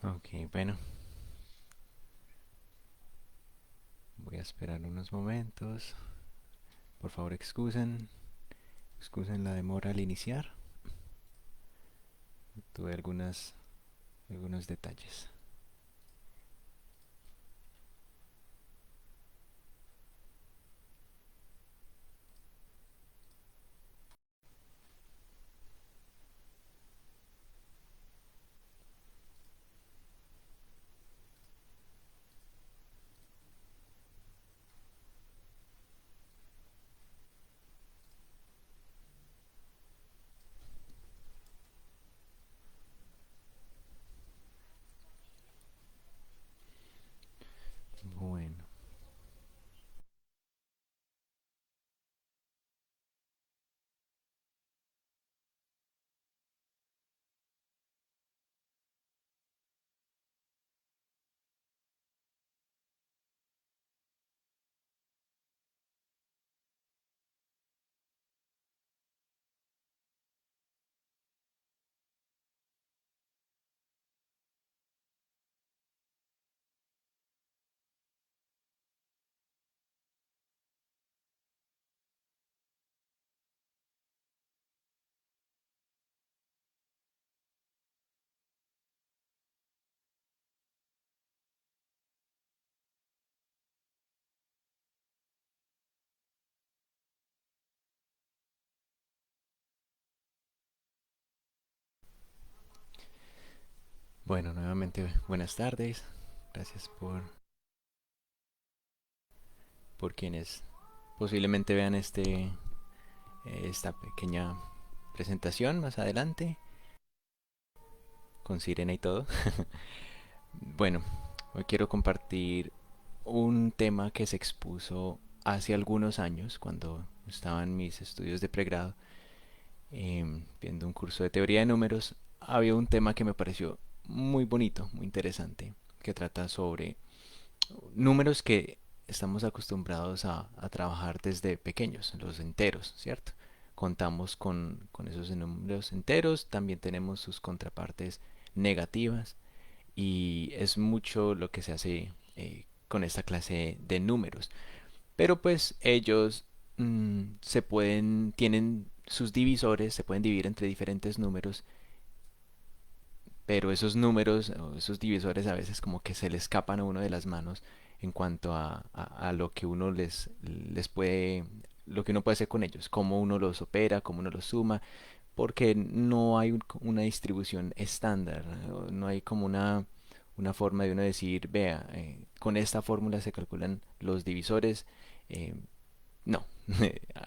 Ok, bueno, voy a esperar unos momentos. Por favor, excusen la demora al iniciar. Tuve algunos detalles. Bueno, bueno, nuevamente buenas tardes. Gracias por quienes posiblemente vean esta pequeña presentación más adelante, con sirena y todo. Bueno, hoy quiero compartir un tema que se expuso hace algunos años, cuando estaba en mis estudios de pregrado, viendo un curso de teoría de números. Había un tema que me pareció muy bonito, muy interesante, que trata sobre números que estamos acostumbrados a trabajar desde pequeños, los enteros, ¿cierto? Contamos con esos números enteros, también tenemos sus contrapartes negativas y es mucho lo que se hace con esta clase de números. Pero pues ellos tienen sus divisores, se pueden dividir entre diferentes números, pero esos números o esos divisores a veces como que se le escapan a uno de las manos en cuanto a lo que uno les puede, lo que uno puede hacer con ellos, cómo uno los opera, cómo uno los suma, porque no hay una distribución estándar, no hay como una forma de uno decir, vea, con esta fórmula se calculan los divisores. eh, no,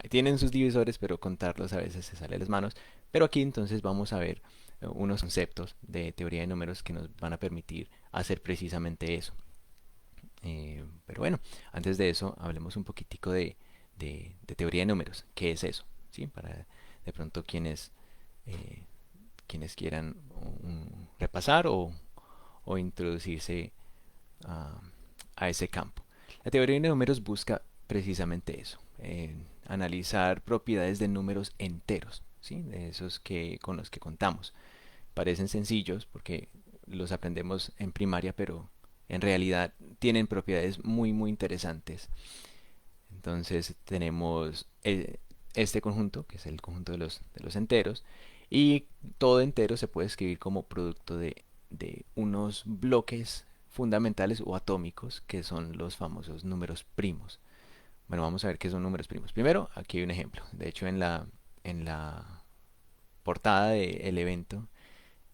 tienen sus divisores, pero contarlos a veces se sale de las manos. Pero aquí entonces vamos a ver unos conceptos de teoría de números que nos van a permitir hacer precisamente eso. Pero bueno, antes de eso, hablemos un poquitico de teoría de números. ¿Qué es eso? ¿Sí? Para de pronto eh, quienes quieran repasar o introducirse a, a ese campo. La teoría de números busca precisamente eso, analizar propiedades de números enteros, ¿sí? De esos con los que contamos. Parecen sencillos porque los aprendemos en primaria, pero en realidad tienen propiedades muy muy interesantes. Entonces tenemos este conjunto, que es el conjunto de los enteros, y todo entero se puede escribir como producto de unos bloques fundamentales o atómicos, que son los famosos números primos. Bueno, vamos a ver qué son números primos. Primero, aquí hay un ejemplo. De hecho, en la portada del evento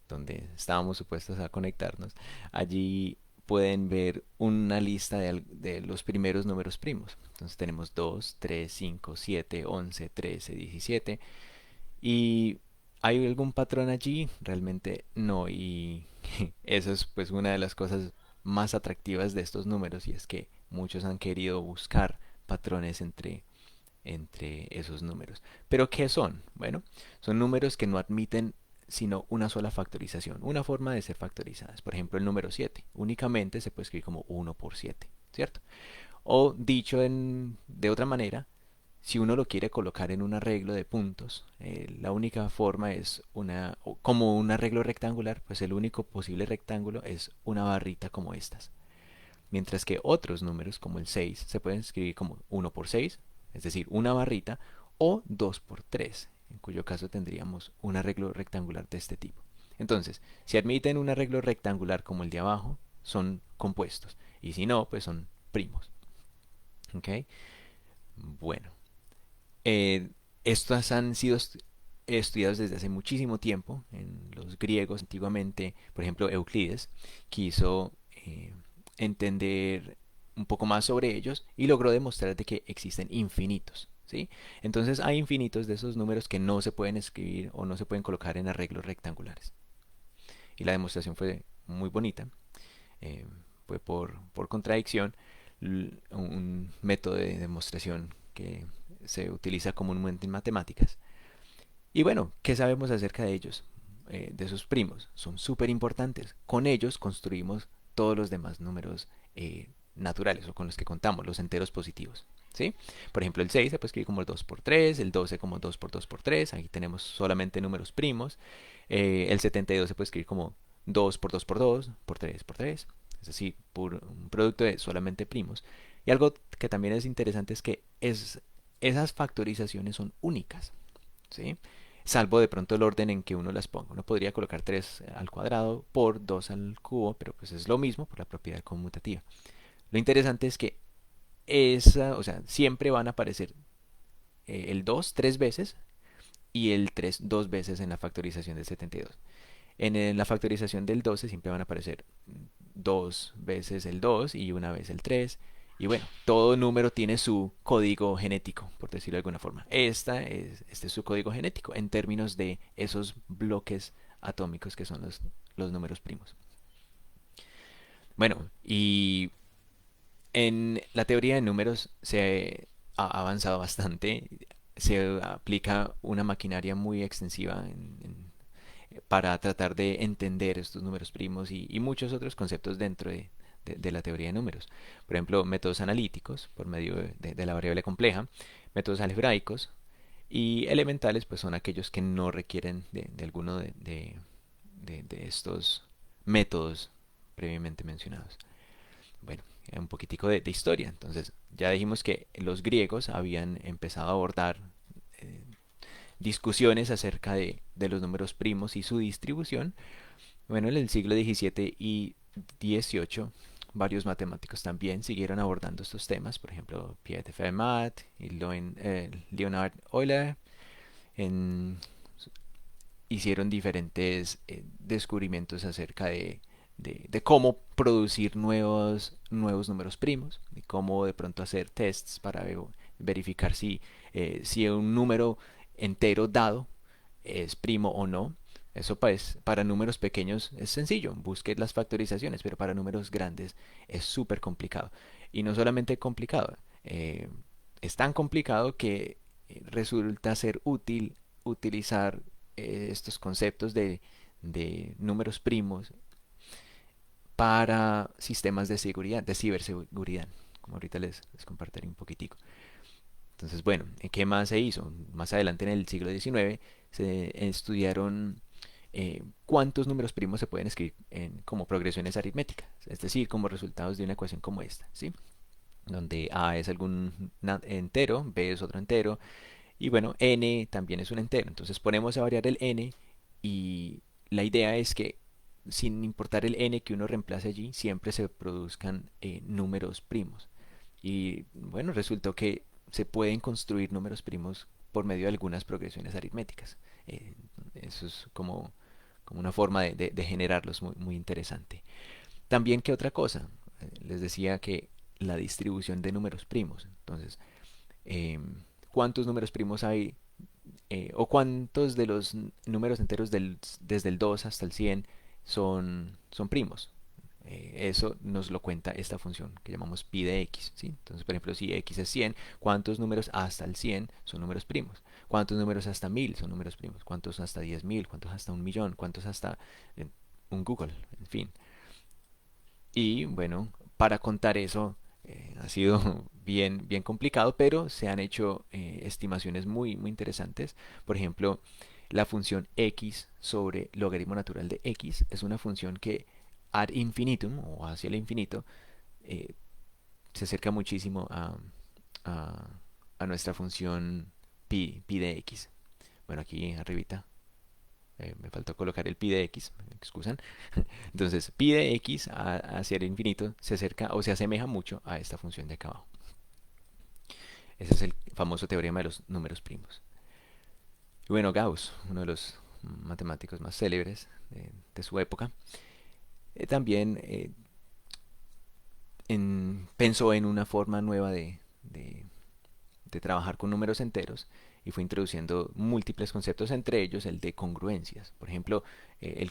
donde estábamos supuestos a conectarnos, allí pueden ver una lista de los primeros números primos. Entonces tenemos 2, 3, 5, 7, 11, 13, 17. ¿Y hay algún patrón allí? Realmente no. Y eso es pues una de las cosas más atractivas de estos números, y es que muchos han querido buscar patrones entre esos números. ¿Pero qué son? Bueno, son números que no admiten sino una sola factorización, una forma de ser factorizadas. Por ejemplo, el número 7 únicamente se puede escribir como 1 por 7, ¿cierto? O dicho de otra manera, si uno lo quiere colocar en un arreglo de puntos, la única forma es como un arreglo rectangular, pues el único posible rectángulo es una barrita como estas. Mientras que otros números, como el 6 se pueden escribir como 1 por 6, es decir, una barrita, o 2 por 3, en cuyo caso tendríamos un arreglo rectangular de este tipo. Entonces, si admiten un arreglo rectangular como el de abajo, son compuestos, y si no, pues son primos. ¿Ok? Bueno, estos han sido estudiados desde hace muchísimo tiempo en los griegos. Antiguamente, por ejemplo, Euclides quiso entender un poco más sobre ellos y logró demostrar de que existen infinitos. ¿Sí? Entonces hay infinitos de esos números que no se pueden escribir o no se pueden colocar en arreglos rectangulares. Y la demostración fue muy bonita. eh, Fue por contradicción un método de demostración que se utiliza comúnmente en matemáticas. Y bueno, ¿qué sabemos acerca de ellos? De sus primos. Son súper importantes. Con ellos construimos todos los demás números naturales o con los que contamos, los enteros positivos. ¿Sí? Por ejemplo, el 6 se puede escribir como el 2 por 3, el 12 como 2 por 2 por 3. Aquí tenemos solamente números primos. El 72 se puede escribir como 2 por 2 por 2 por 3 por 3. Es decir, un producto de solamente primos. Y algo que también es interesante es que esas factorizaciones son únicas. ¿Sí? Salvo de pronto el orden en que uno las ponga. Uno podría colocar 3 al cuadrado por 2 al cubo, pero pues es lo mismo por la propiedad conmutativa. Lo interesante es que o sea, siempre van a aparecer el 2 tres veces y el 3 dos veces en la factorización del 72. La factorización del 12 siempre van a aparecer dos veces el 2 y una vez el 3. Y bueno, todo número tiene su código genético, por decirlo de alguna forma. Este es su código genético en términos de esos bloques atómicos que son los números primos. Bueno, y en la teoría de números se ha avanzado bastante. Se aplica una maquinaria muy extensiva para tratar de entender estos números primos y muchos otros conceptos dentro de la teoría de números. Por ejemplo, métodos analíticos por medio de la variable compleja, métodos algebraicos y elementales, pues son aquellos que no requieren de alguno de estos métodos previamente mencionados. Bueno, un poquitico de historia. Entonces, ya dijimos que los griegos habían empezado a abordar eh, discusiones acerca de los números primos y su distribución. Bueno, en el siglo XVII y XVIII, varios matemáticos también siguieron abordando estos temas, por ejemplo, Pierre de Fermat y Leonhard Euler en- hicieron diferentes descubrimientos acerca de cómo producir nuevos números primos, y cómo de pronto hacer tests para verificar si un número entero dado es primo o no. Eso pues para números pequeños es sencillo, busque las factorizaciones, pero para números grandes es súper complicado. Y no solamente complicado, es tan complicado que resulta ser útil utilizar estos conceptos de números primos para sistemas de seguridad, de ciberseguridad, como ahorita les compartiré un poquitico. Entonces, bueno, ¿qué más se hizo? Más adelante en el siglo XIX se estudiaron cuántos números primos se pueden escribir como progresiones aritméticas, es decir, como resultados de una ecuación como esta, ¿sí? Donde A es algún entero, B es otro entero, y bueno, N también es un entero. Entonces ponemos a variar el N y la idea es que sin importar el N que uno reemplace allí, siempre se produzcan números primos. Y bueno, resultó que se pueden construir números primos por medio de algunas progresiones aritméticas. Eh, Eso es como una forma de generarlos muy interesante. También, ¿qué otra cosa? Les decía que la distribución de números primos. Entonces, eh, ¿cuántos números primos hay? ¿O cuántos de los números enteros desde el 2 hasta el 100 son primos? Eso nos lo cuenta esta función que llamamos pi de x, ¿sí? Entonces, por ejemplo, si x es 100, ¿cuántos números hasta el 100 son números primos? ¿Cuántos números hasta 1000 son números primos? ¿Cuántos hasta 10.000? ¿Cuántos hasta 1.000.000? ¿Cuántos hasta un Google? En fin. Y bueno, para contar eso Ha sido bien complicado, pero se han hecho estimaciones muy interesantes. Por ejemplo, la función x sobre logaritmo natural de x es una función que ad infinitum o hacia el infinito eh, se acerca muchísimo a, a nuestra función pi de x. Bueno, aquí arribita me faltó colocar el pi de x, me excusan. Entonces, pi de x hacia el infinito se acerca o se asemeja mucho a esta función de acá abajo. Ese es el famoso teorema de los números primos. Y bueno, Gauss, uno de los matemáticos más célebres de su época, también pensó en una forma nueva de trabajar con números enteros y fue introduciendo múltiples conceptos, entre ellos el de congruencias. Por ejemplo,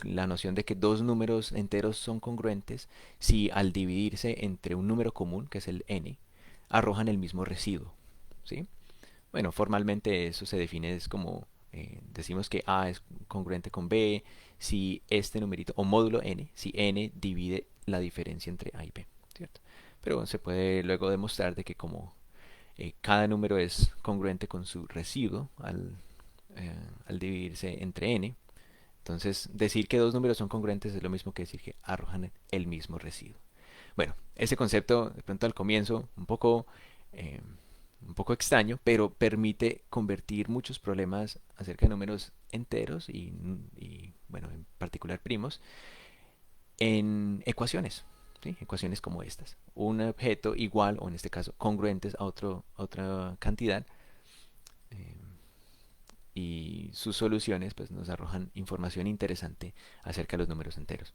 la noción de que dos números enteros son congruentes si al dividirse entre un número común, que es el n, arrojan el mismo residuo. ¿Sí? Bueno, formalmente eso se define es como, decimos que A es congruente con B, si este numerito, o módulo n, si n divide la diferencia entre A y B, ¿cierto? Pero se puede luego demostrar de que como cada número es congruente con su residuo al dividirse entre n, entonces decir que dos números son congruentes es lo mismo que decir que arrojan el mismo residuo. Bueno, ese concepto de pronto al comienzo eh, un poco extraño, pero permite convertir muchos problemas acerca de números enteros bueno, en particular primos, en ecuaciones. ¿Sí? Ecuaciones como estas. Un objeto igual, o en este caso congruentes a otra cantidad, eh, y sus soluciones pues, nos arrojan información interesante acerca de los números enteros.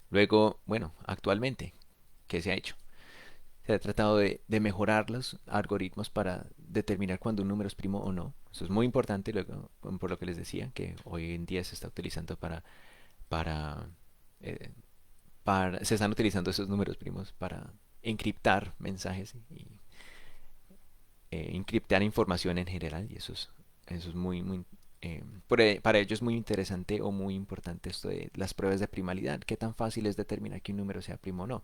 Luego, bueno, actualmente, ¿qué se ha hecho? Se ha tratado de mejorar los algoritmos para determinar cuándo un número es primo o no. Eso es muy importante, luego, por lo que les decía, que hoy en día se está utilizando para, eh, se están utilizando esos números primos para encriptar mensajes y encriptar información en general. Y eso es para ellos es muy interesante o muy importante esto de las pruebas de primalidad. ¿Qué tan fácil es determinar que un número sea primo o no?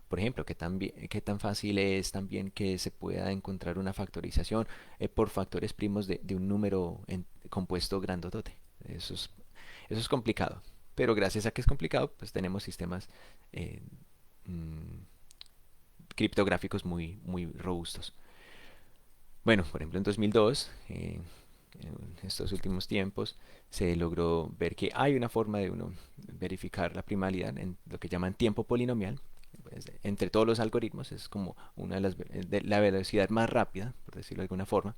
Por ejemplo, qué tan fácil es también que se pueda encontrar una factorización por factores primos de un número compuesto grandotote. Eso es, eso es complicado. Pero gracias a que es complicado, pues tenemos sistemas eh, mm, criptográficos muy robustos. Bueno, por ejemplo, en 2002, en estos últimos tiempos, se logró ver que hay una forma de uno verificar la primalidad en lo que llaman tiempo polinomial. Pues, entre todos los algoritmos es como una de la velocidad más rápida, por decirlo de alguna forma.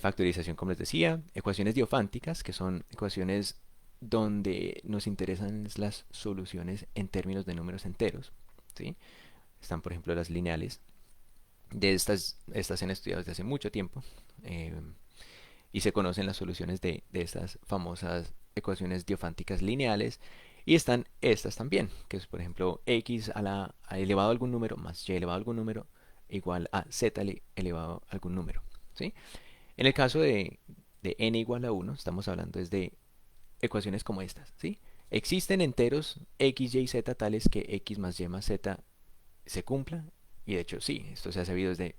Factorización, como les decía, ecuaciones diofánticas, que son ecuaciones donde nos interesan las soluciones en términos de números enteros. ¿Sí? Están, por ejemplo, las lineales. Estas se han estudiado desde hace mucho tiempo eh, y se conocen las soluciones de estas famosas ecuaciones diofánticas lineales. Y están estas también, que es por ejemplo x a elevado a algún número más y elevado a algún número igual a z elevado a algún número. ¿Sí? En el caso de n igual a 1, estamos hablando de ecuaciones como estas. ¿Sí? Existen enteros x, y, z tales que x más y más z se cumpla. Y de hecho sí, esto se ha sabido desde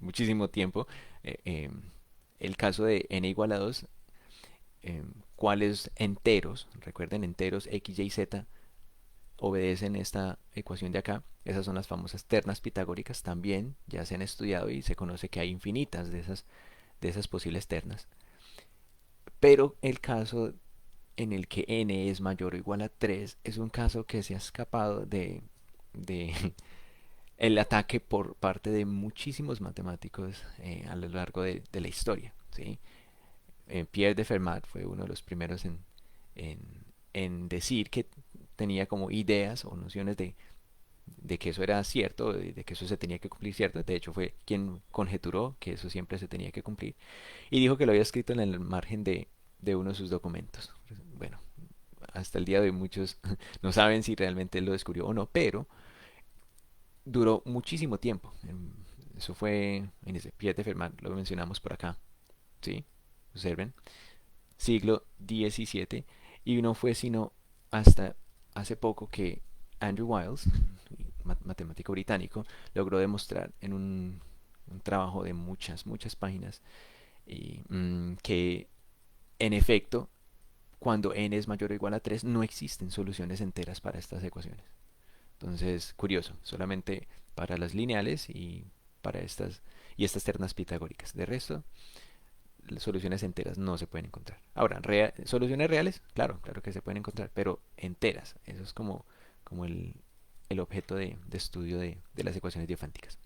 muchísimo tiempo. Eh, eh, el caso de n igual a 2, cuáles enteros, recuerden enteros x, y, z, obedecen esta ecuación de acá. Esas son las famosas ternas pitagóricas. También ya se han estudiado y se conoce que hay infinitas de esas posibles ternas. Pero el caso en el que n es mayor o igual a 3 es un caso que se ha escapado de el ataque por parte de muchísimos matemáticos a lo largo de la historia. ¿Sí? Pierre de Fermat fue uno de los primeros en, en decir que tenía como ideas o nociones de que eso era cierto, de que eso se tenía que cumplir cierto. De hecho, fue quien conjeturó que eso siempre se tenía que cumplir. Y dijo que lo había escrito en el margen de uno de sus documentos. Bueno, hasta el día de hoy muchos no saben si realmente él lo descubrió o no, pero duró muchísimo tiempo. Eso fue en ese Pierre de Fermat, lo mencionamos por acá. ¿Sí? Observen. Siglo XVII. Y no fue sino hasta hace poco que Andrew Wiles, matemático británico, logró demostrar en un trabajo de muchas páginas que en efecto, cuando n es mayor o igual a 3 no existen soluciones enteras para estas ecuaciones. Entonces, curioso, solamente para las lineales para estas ternas pitagóricas. De resto, las soluciones enteras no se pueden encontrar. Ahora, soluciones reales, claro que se pueden encontrar, pero enteras, eso es como el objeto de estudio de las ecuaciones diofánticas.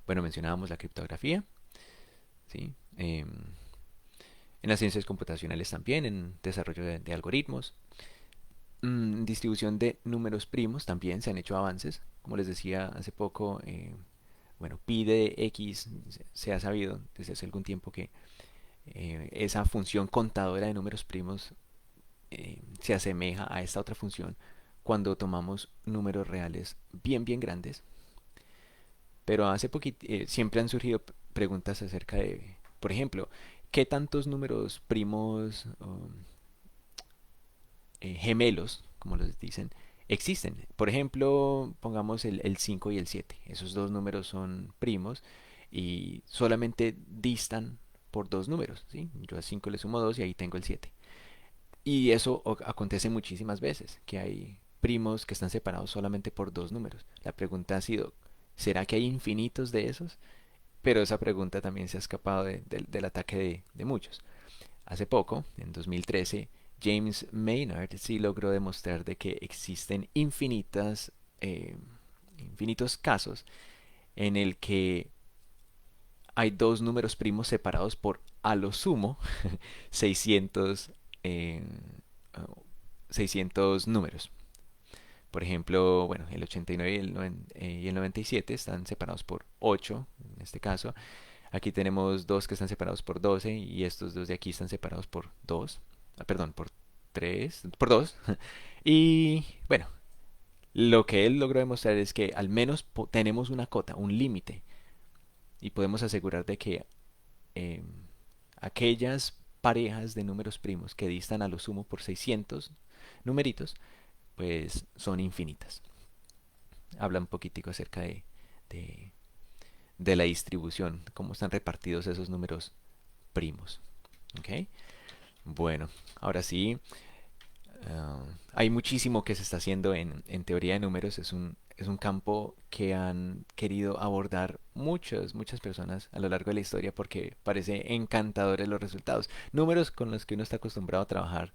Bueno, mencionábamos la criptografía, ¿sí? En las ciencias computacionales también, en desarrollo de algoritmos. Distribución de números primos también se han hecho avances. Como les decía hace poco, bueno, pi de x se ha sabido desde hace algún tiempo que esa función contadora de números primos se asemeja a esta otra función cuando tomamos números reales bien grandes. Pero hace poquito siempre han surgido preguntas acerca de, por ejemplo, ¿qué tantos números primos gemelos, como los dicen, existen? Por ejemplo, pongamos el 5 y el 7. Esos dos números son primos y solamente distan por dos números, ¿sí? Yo a 5 le sumo 2 y ahí tengo el 7. Y eso acontece muchísimas veces, que hay primos que están separados solamente por dos números. La pregunta ha sido, ¿será que hay infinitos de esos? Pero esa pregunta también se ha escapado del ataque de muchos. Hace poco, en 2013, James Maynard sí logró demostrar de que existen infinitos casos en el que hay dos números primos separados por a lo sumo 600, eh, 600 números. Por ejemplo, bueno, el 89 y el 97 están separados por 8, en este caso. Aquí tenemos dos que están separados por 12 y estos dos de aquí están separados por 2. Perdón, por 3, por 2. Y bueno, lo que él logró demostrar es que al menos tenemos una cota, un límite, y podemos asegurar de que eh, aquellas parejas de números primos que distan a lo sumo por 600 numeritos, pues son infinitas. Habla un poquitico acerca de, de la distribución, cómo están repartidos esos números primos. ¿Ok? Bueno, ahora sí, hay muchísimo que se está haciendo en teoría de números. Es un campo que han querido abordar muchas personas a lo largo de la historia porque parece encantadores los resultados. Números con los que uno está acostumbrado a trabajar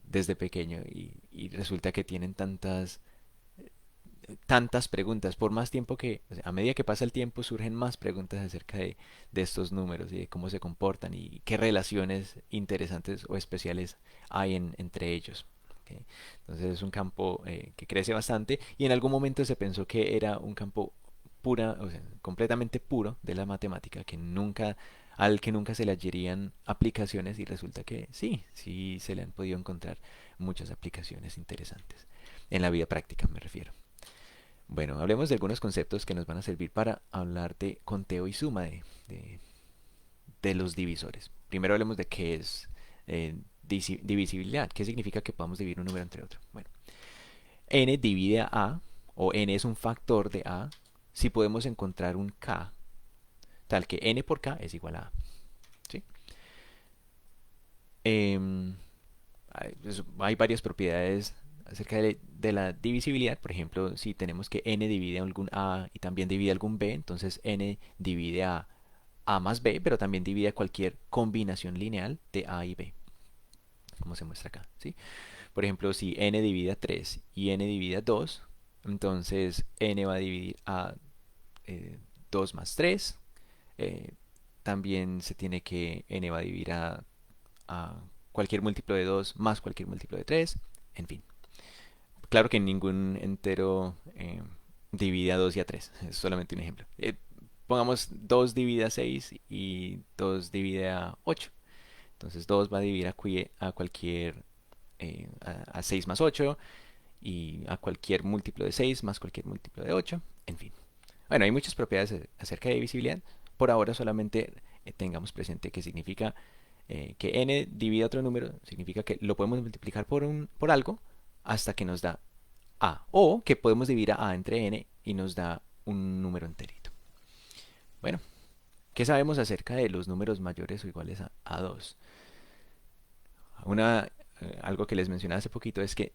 desde pequeño y resulta que tienen tantas preguntas. Por más tiempo o sea, a medida que pasa el tiempo surgen más preguntas acerca de estos números y de cómo se comportan y qué relaciones interesantes o especiales hay entre ellos. ¿Ok? Entonces es un campo que crece bastante y en algún momento se pensó que era un campo o sea, completamente puro de la matemática, al que nunca se le hallarían aplicaciones y resulta que sí se le han podido encontrar muchas aplicaciones interesantes. En la vida práctica me refiero. Bueno, hablemos de algunos conceptos que nos van a servir para hablar de conteo y suma de los divisores. Primero hablemos de qué es divisibilidad. ¿Qué significa que podamos dividir un número entre otro? Bueno, n divide a, o n es un factor de a, si podemos encontrar un k, tal que n por k es igual a a. ¿Sí? Em, hay varias propiedades acerca de la divisibilidad. Por ejemplo, si tenemos que n divide algún a y también divide algún b, entonces n divide a más b, pero también divide a cualquier combinación lineal de a y b, como se muestra acá. ¿Sí? Por ejemplo, si n divide a 3 y n divide a 2, entonces n va a dividir a 2 más 3. Eh, también se tiene que n va a dividir a cualquier múltiplo de 2 más cualquier múltiplo de 3. En fin. Claro que ningún entero divide a 2 y a 3. Es solamente un ejemplo. Pongamos 2 divide a 6 y 2 divide a 8. Entonces 2 va a dividir a cualquier a 6 más 8 y a cualquier múltiplo de 6 más cualquier múltiplo de 8. En fin. Bueno, hay muchas propiedades acerca de divisibilidad. Por ahora solamente tengamos presente que significa que n divide otro número, significa que lo podemos multiplicar por algo hasta que nos da a. O que podemos dividir a entre n y nos da un número enterito. Bueno, ¿qué sabemos acerca de los números mayores o iguales a 2? Algo que les mencioné hace poquito es que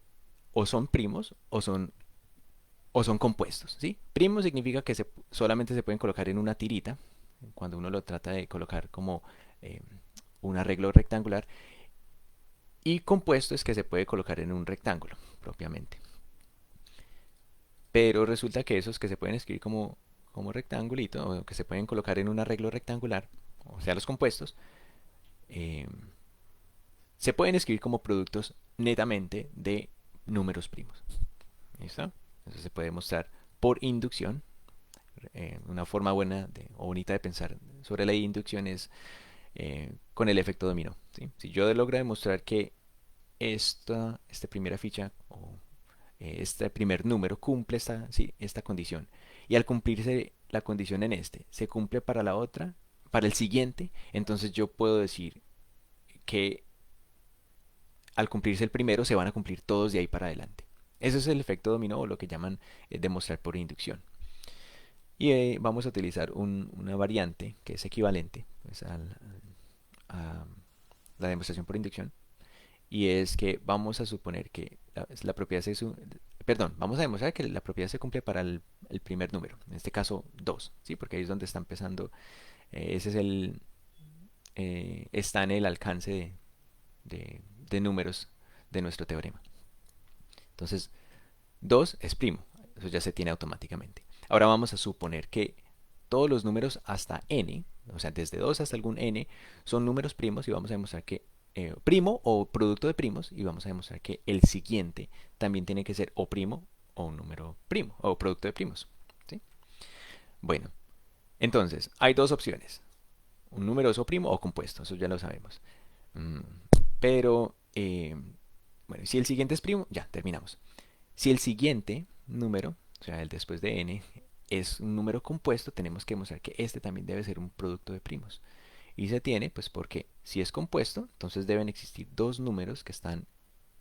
o son primos o son compuestos, ¿sí? Primo significa que solamente se pueden colocar en una tirita, cuando uno lo trata de colocar como eh, un arreglo rectangular, y compuesto es que se puede colocar en un rectángulo, propiamente. Pero resulta que esos que se pueden escribir como rectangulito, o que se pueden colocar en un arreglo rectangular, o sea, los compuestos, eh, se pueden escribir como productos netamente de números primos. ¿Listo? Eso se puede mostrar por inducción. Una forma buena o bonita de pensar sobre la inducción es con el efecto dominó. ¿Sí? Si yo logro demostrar que esta primera ficha o este primer número cumple ¿sí? esta condición, y al cumplirse la condición en este, se cumple para la otra, para el siguiente, entonces yo puedo decir que al cumplirse el primero se van a cumplir todos de ahí para adelante. Eso es el efecto dominó o lo que llaman demostrar por inducción. Y vamos a utilizar una variante que es equivalente pues, a la demostración por inducción. Y es que vamos a suponer que la propiedad perdón, vamos a demostrar que la propiedad se cumple para el primer número, en este caso 2, ¿sí? Porque ahí es donde está empezando, ese es está en el alcance de números de nuestro teorema. Entonces, 2 es primo, eso ya se tiene automáticamente. Ahora vamos a suponer que todos los números hasta n, o sea, desde 2 hasta algún n, son números primos y vamos a demostrar que primo o producto de primos y vamos a demostrar que el siguiente también tiene que ser o primo o un número primo o producto de primos. ¿Sí? Bueno, entonces hay dos opciones, un numeroso primo o compuesto, eso ya lo sabemos. Mm, pero, bueno, si el siguiente es primo, ya terminamos. Si el siguiente número, o sea, el después de n, es un número compuesto, tenemos que demostrar que este también debe ser un producto de primos. Y se tiene, pues porque si es compuesto, entonces deben existir dos números que están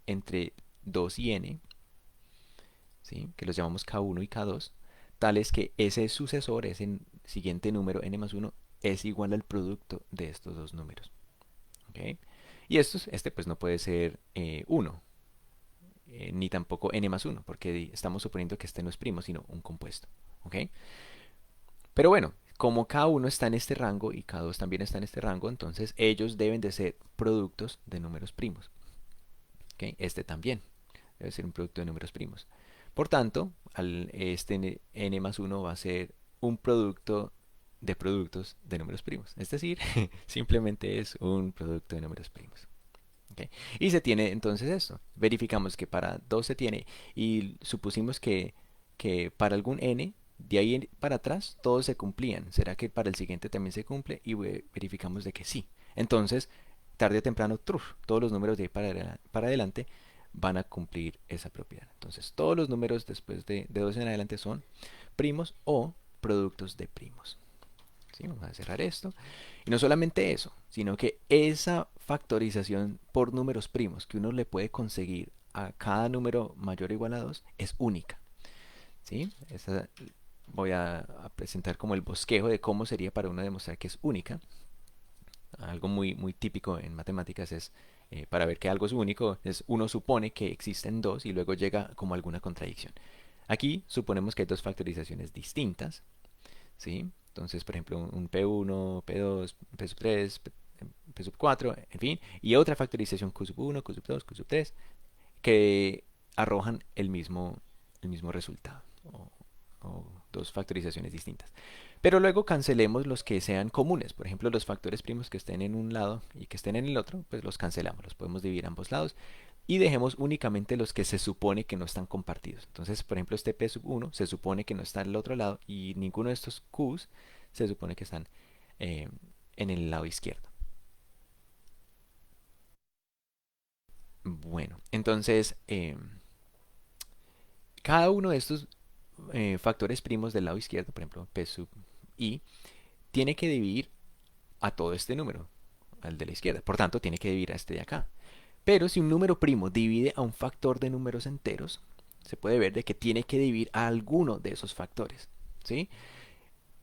entre 2 y n, ¿sí? Que los llamamos k1 y k2, tales que ese sucesor, ese siguiente número, n más 1, es igual al producto de estos dos números. ¿Okay? Y este pues no puede ser 1, ni tampoco n más 1, porque estamos suponiendo que este no es primo, sino un compuesto. ¿Okay? Pero bueno, como K1 está en este rango y K2 también está en este rango, entonces ellos deben de ser productos de números primos. ¿Okay? Este también debe ser un producto de números primos. Por tanto, este n más 1 va a ser un producto de productos de números primos. Es decir, simplemente es un producto de números primos. ¿Okay? Y se tiene entonces esto. Verificamos que para 2 se tiene y supusimos que para algún n, de ahí para atrás, todos se cumplían. ¿Será que para el siguiente también se cumple? Y verificamos de que sí. Entonces, tarde o temprano, todos los números de ahí para adelante van a cumplir esa propiedad. Entonces, todos los números después de 2 en adelante son primos o productos de primos. ¿Sí? Vamos a cerrar esto. Y no solamente eso, sino que esa factorización por números primos que uno le puede conseguir a cada número mayor o igual a 2 es única. ¿Sí? Voy a presentar como el bosquejo de cómo sería para uno demostrar que es única. Algo muy típico en matemáticas es, para ver que algo es único, es uno supone que existen dos y luego llega como alguna contradicción. Aquí suponemos que hay dos factorizaciones distintas, ¿sí? Entonces, por ejemplo, un P1, P2, P sub 3, P sub 4, en fin, y otra factorización Q sub 1, Q sub 2, Q sub 3, que arrojan el mismo resultado, o dos factorizaciones distintas. Pero luego cancelemos los que sean comunes. Por ejemplo, los factores primos que estén en un lado y que estén en el otro, pues los cancelamos. Los podemos dividir a ambos lados y dejemos únicamente los que se supone que no están compartidos. Entonces, por ejemplo, este P sub 1 se supone que no está en el otro lado y ninguno de estos Qs se supone que están eh, en el lado izquierdo. Bueno, entonces cada uno de estos factores primos del lado izquierdo, por ejemplo, P sub I, tiene que dividir a todo este número, al de la izquierda. Por tanto, tiene que dividir a este de acá. Pero si un número primo divide a un factor de números enteros, se puede ver de que tiene que dividir a alguno de esos factores, ¿sí?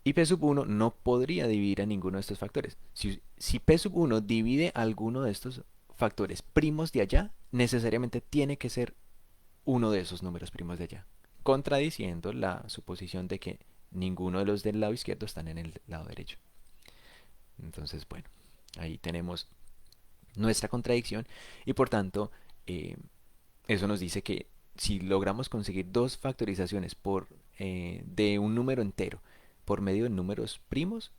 Y P sub 1 no podría dividir a ninguno de estos factores. Si P sub 1 divide a alguno de estos factores primos de allá, necesariamente tiene que ser uno de esos números primos de allá, contradiciendo la suposición de que ninguno de los del lado izquierdo están en el lado derecho. Entonces, bueno, ahí tenemos nuestra contradicción y por tanto eh, eso nos dice que si logramos conseguir dos factorizaciones de un número entero por medio de números primos,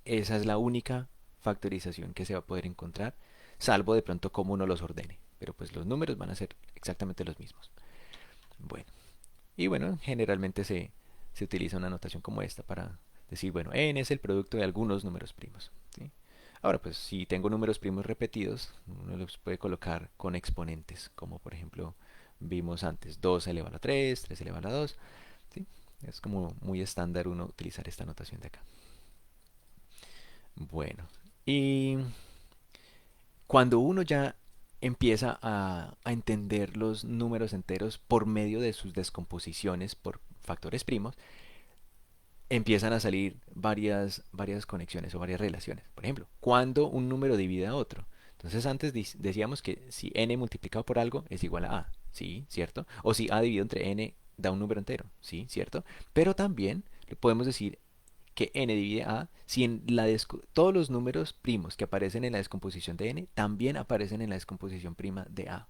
esa es la única factorización que se va a poder encontrar, salvo de pronto cómo uno los ordene. Pero pues los números van a ser exactamente los mismos. Bueno, y bueno, generalmente se utiliza una notación como esta para decir, bueno, n es el producto de algunos números primos, ¿sí? Ahora, pues si tengo números primos repetidos, uno los puede colocar con exponentes, como por ejemplo vimos antes, 2 elevado a 3, 3 elevado a 2, ¿sí? Es como muy estándar uno utilizar esta notación de acá. Bueno, y cuando uno ya empieza a entender los números enteros por medio de sus descomposiciones por factores primos, empiezan a salir varias conexiones o varias relaciones. Por ejemplo, cuando un número divide a otro. Entonces antes decíamos que si n multiplicado por algo es igual a a, ¿sí? ¿Cierto? O si a dividido entre n da un número entero, ¿sí? ¿Cierto? Pero también podemos decir que n divide a si en todos los números primos que aparecen en la descomposición de n también aparecen en la descomposición prima de a.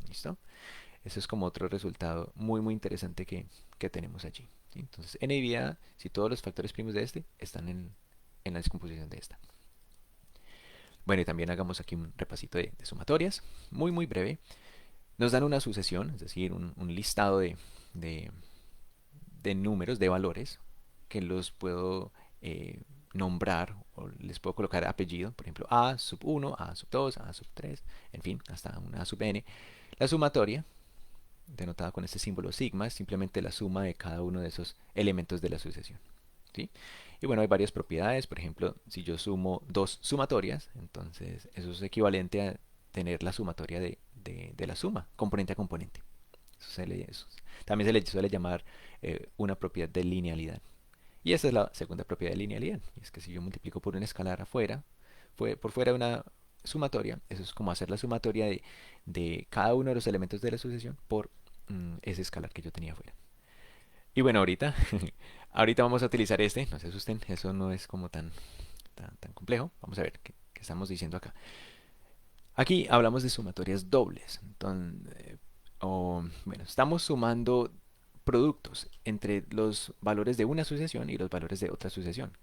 ¿Listo? Eso es como otro resultado muy interesante que tenemos allí, ¿sí? Entonces, n divide a si todos los factores primos de este están en la descomposición de esta. Bueno, y también hagamos aquí un repasito de sumatorias, muy breve. Nos dan una sucesión, es decir, un listado de, de números, de valores, que los puedo nombrar o les puedo colocar apellido, por ejemplo, a sub 1, a sub 2, a sub 3, en fin, hasta una a sub n. La sumatoria, denotada con este símbolo sigma, es simplemente la suma de cada uno de esos elementos de la sucesión, ¿sí? Y bueno, hay varias propiedades, por ejemplo, si yo sumo dos sumatorias, entonces eso es equivalente a tener la sumatoria de la suma, componente a componente. Eso también se le suele llamar una propiedad de linealidad. Y esa es la segunda propiedad de linealidad. Y es que si yo multiplico por un escalar afuera, por fuera de una sumatoria, eso es como hacer la sumatoria de cada uno de los elementos de la sucesión por ese escalar que yo tenía afuera. Y bueno, ahorita vamos a utilizar este, no se asusten, eso no es como tan complejo. Vamos a ver qué estamos diciendo acá. Aquí hablamos de sumatorias dobles. Entonces, bueno, estamos sumando productos entre los valores de una sucesión y los valores de otra sucesión.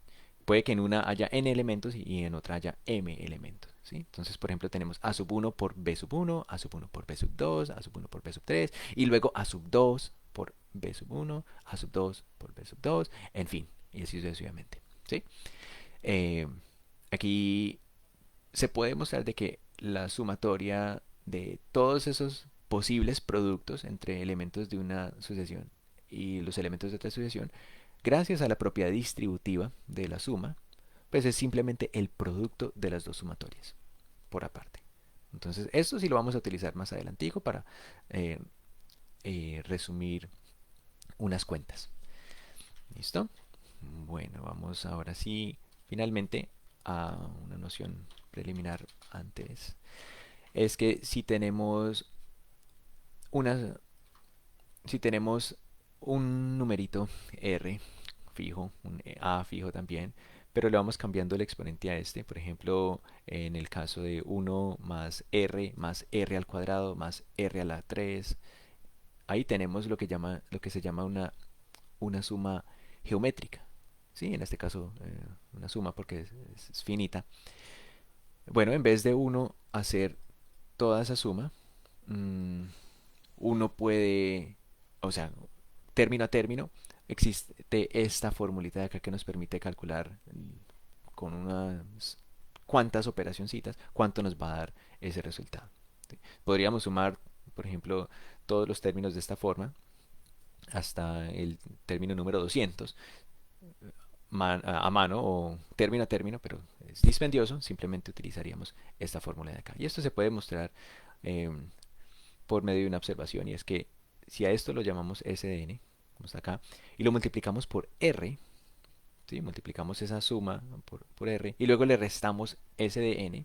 Puede que en una haya n elementos y en otra haya m elementos, ¿sí? Entonces, por ejemplo, tenemos a sub 1 por b sub 1, a sub 1 por b sub 2, a sub 1 por b sub 3, y luego a sub 2 por b sub 1, a sub 2 por b sub 2, en fin, y así sucesivamente, ¿sí? Eh, Aquí se puede mostrar de que la sumatoria de todos esos posibles productos entre elementos de una sucesión y los elementos de otra sucesión, gracias a la propiedad distributiva de la suma, pues es simplemente el producto de las dos sumatorias, por aparte. Entonces, esto sí lo vamos a utilizar más adelantico para eh, resumir unas cuentas. ¿Listo? Bueno, vamos ahora sí, finalmente, a una noción preliminar antes. Es que una, si tenemos un numerito r fijo, un a fijo también, pero le vamos cambiando el exponente a este, por ejemplo, en el caso de 1 más r al cuadrado más r a la 3, ahí tenemos lo que se llama una suma geométrica, ¿sí? En este caso, una suma porque es finita. Bueno, en vez de uno hacer toda esa suma, mmm, uno puede, o sea, término a término, existe esta formulita de acá que nos permite calcular con unas cuantas operacioncitas cuánto nos va a dar ese resultado, ¿sí? Podríamos sumar, por ejemplo, todos los términos de esta forma hasta el término número 200 a mano o término a término, pero es dispendioso, simplemente utilizaríamos esta fórmula de acá. Y esto se puede mostrar eh, por medio de una observación, y es que si a esto lo llamamos s de n, como está acá, y lo multiplicamos por r, ¿sí? Multiplicamos esa suma por r, y luego le restamos s de n,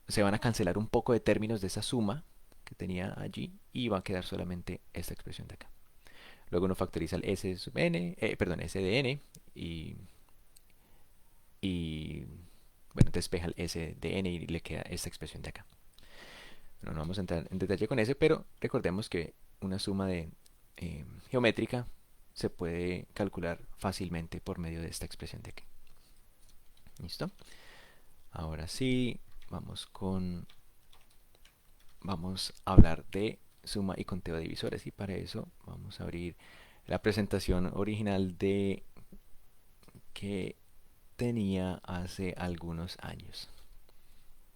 se van a cancelar un poco de términos de esa suma que tenía allí, y va a quedar solamente esta expresión de acá. Luego uno factoriza el s sub n, perdón, s de n, y bueno, despeja el s de n y le queda esta expresión de acá. Bueno, no vamos a entrar en detalle con ese, pero recordemos que una suma geométrica se puede calcular fácilmente por medio de esta expresión de aquí. ¿Listo? Ahora sí, vamos a hablar de suma y conteo de divisores, y para eso vamos a abrir la presentación original de que tenía hace algunos años.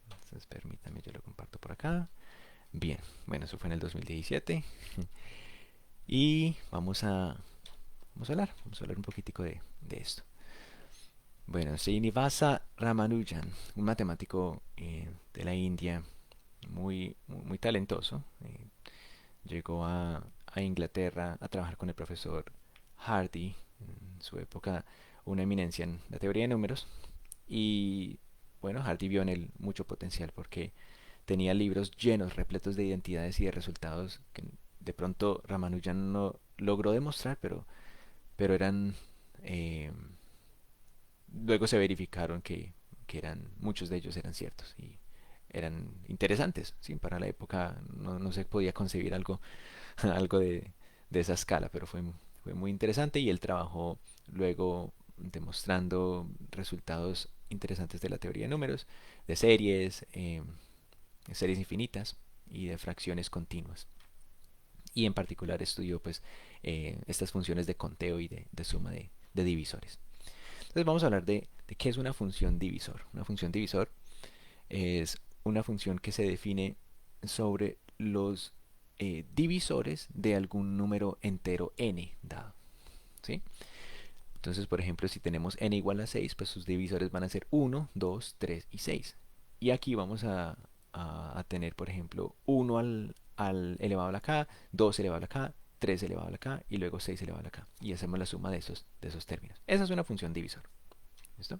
Entonces permítame, yo lo comparto por acá. Bien, bueno, eso fue en el 2017. Y vamos a hablar un poquitico de esto. Bueno, Srinivasa Ramanujan, un matemático de la India muy talentoso, llegó a Inglaterra a trabajar con el profesor Hardy, en su época una eminencia en la teoría de números. Y bueno, Hardy vio en él mucho potencial porque tenía libros llenos, repletos de identidades y de resultados que de pronto Ramanujan no logró demostrar, pero eran eh, luego se verificaron que muchos de ellos eran ciertos y eran interesantes. ¿Sí? Para la época no se podía concebir algo, algo de esa escala, pero fue muy interesante, y él trabajó luego demostrando resultados interesantes de la teoría de números, de series infinitas y de fracciones continuas. Y en particular estudió pues estas funciones de conteo y de suma de divisores. Entonces vamos a hablar de qué es una función divisor. Una función divisor es una función que se define sobre los divisores de algún número entero n dado. ¿Sí? Entonces, por ejemplo, si tenemos n igual a 6, pues sus divisores van a ser 1, 2, 3 y 6. Y aquí vamos a tener, por ejemplo, 1 al elevado a la k, 2 elevado a la k, 3 elevado a la k y luego 6 elevado a la k. Y hacemos la suma de esos términos. Esa es una función divisor. ¿Listo?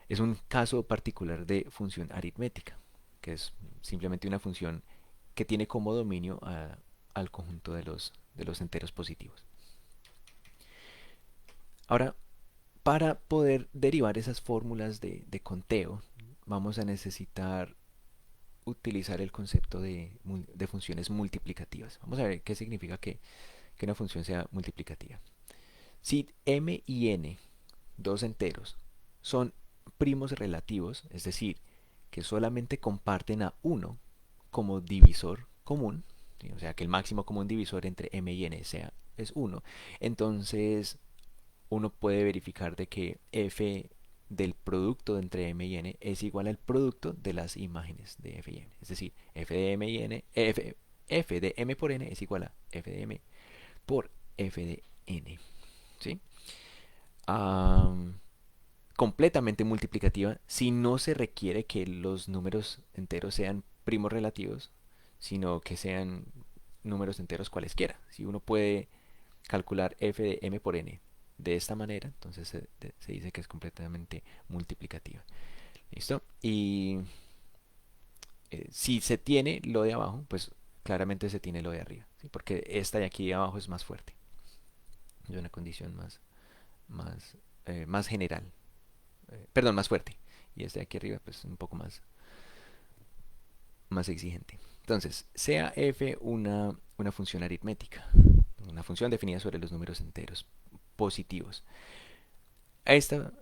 Es un caso particular de función aritmética, que es simplemente una función que tiene como dominio al conjunto de los enteros positivos. Ahora, para poder derivar esas fórmulas de conteo, vamos a necesitar utilizar el concepto de funciones multiplicativas. Vamos a ver qué significa que una función sea multiplicativa. Si m y n, dos enteros, son primos relativos, es decir, que solamente comparten a 1 como divisor común, ¿sí? O sea que el máximo común divisor entre m y n es 1, entonces uno puede verificar de que f del producto entre m y n es igual al producto de las imágenes de f y n. Es decir, f de m y n, f de m por n es igual a f de m por f de n. ¿Sí? Completamente multiplicativa si no se requiere que los números enteros sean primos relativos, sino que sean números enteros cualesquiera. Si uno puede calcular f de m por n de esta manera, entonces se dice que es completamente multiplicativa. ¿Listo? Y si se tiene lo de abajo, pues claramente se tiene lo de arriba, ¿sí? Porque esta de aquí de abajo es más fuerte. Es una condición más general. Perdón, más fuerte. Y esta de aquí arriba, pues un poco más exigente. Entonces, sea f una función aritmética, una función definida sobre los números enteros positivos. Esta,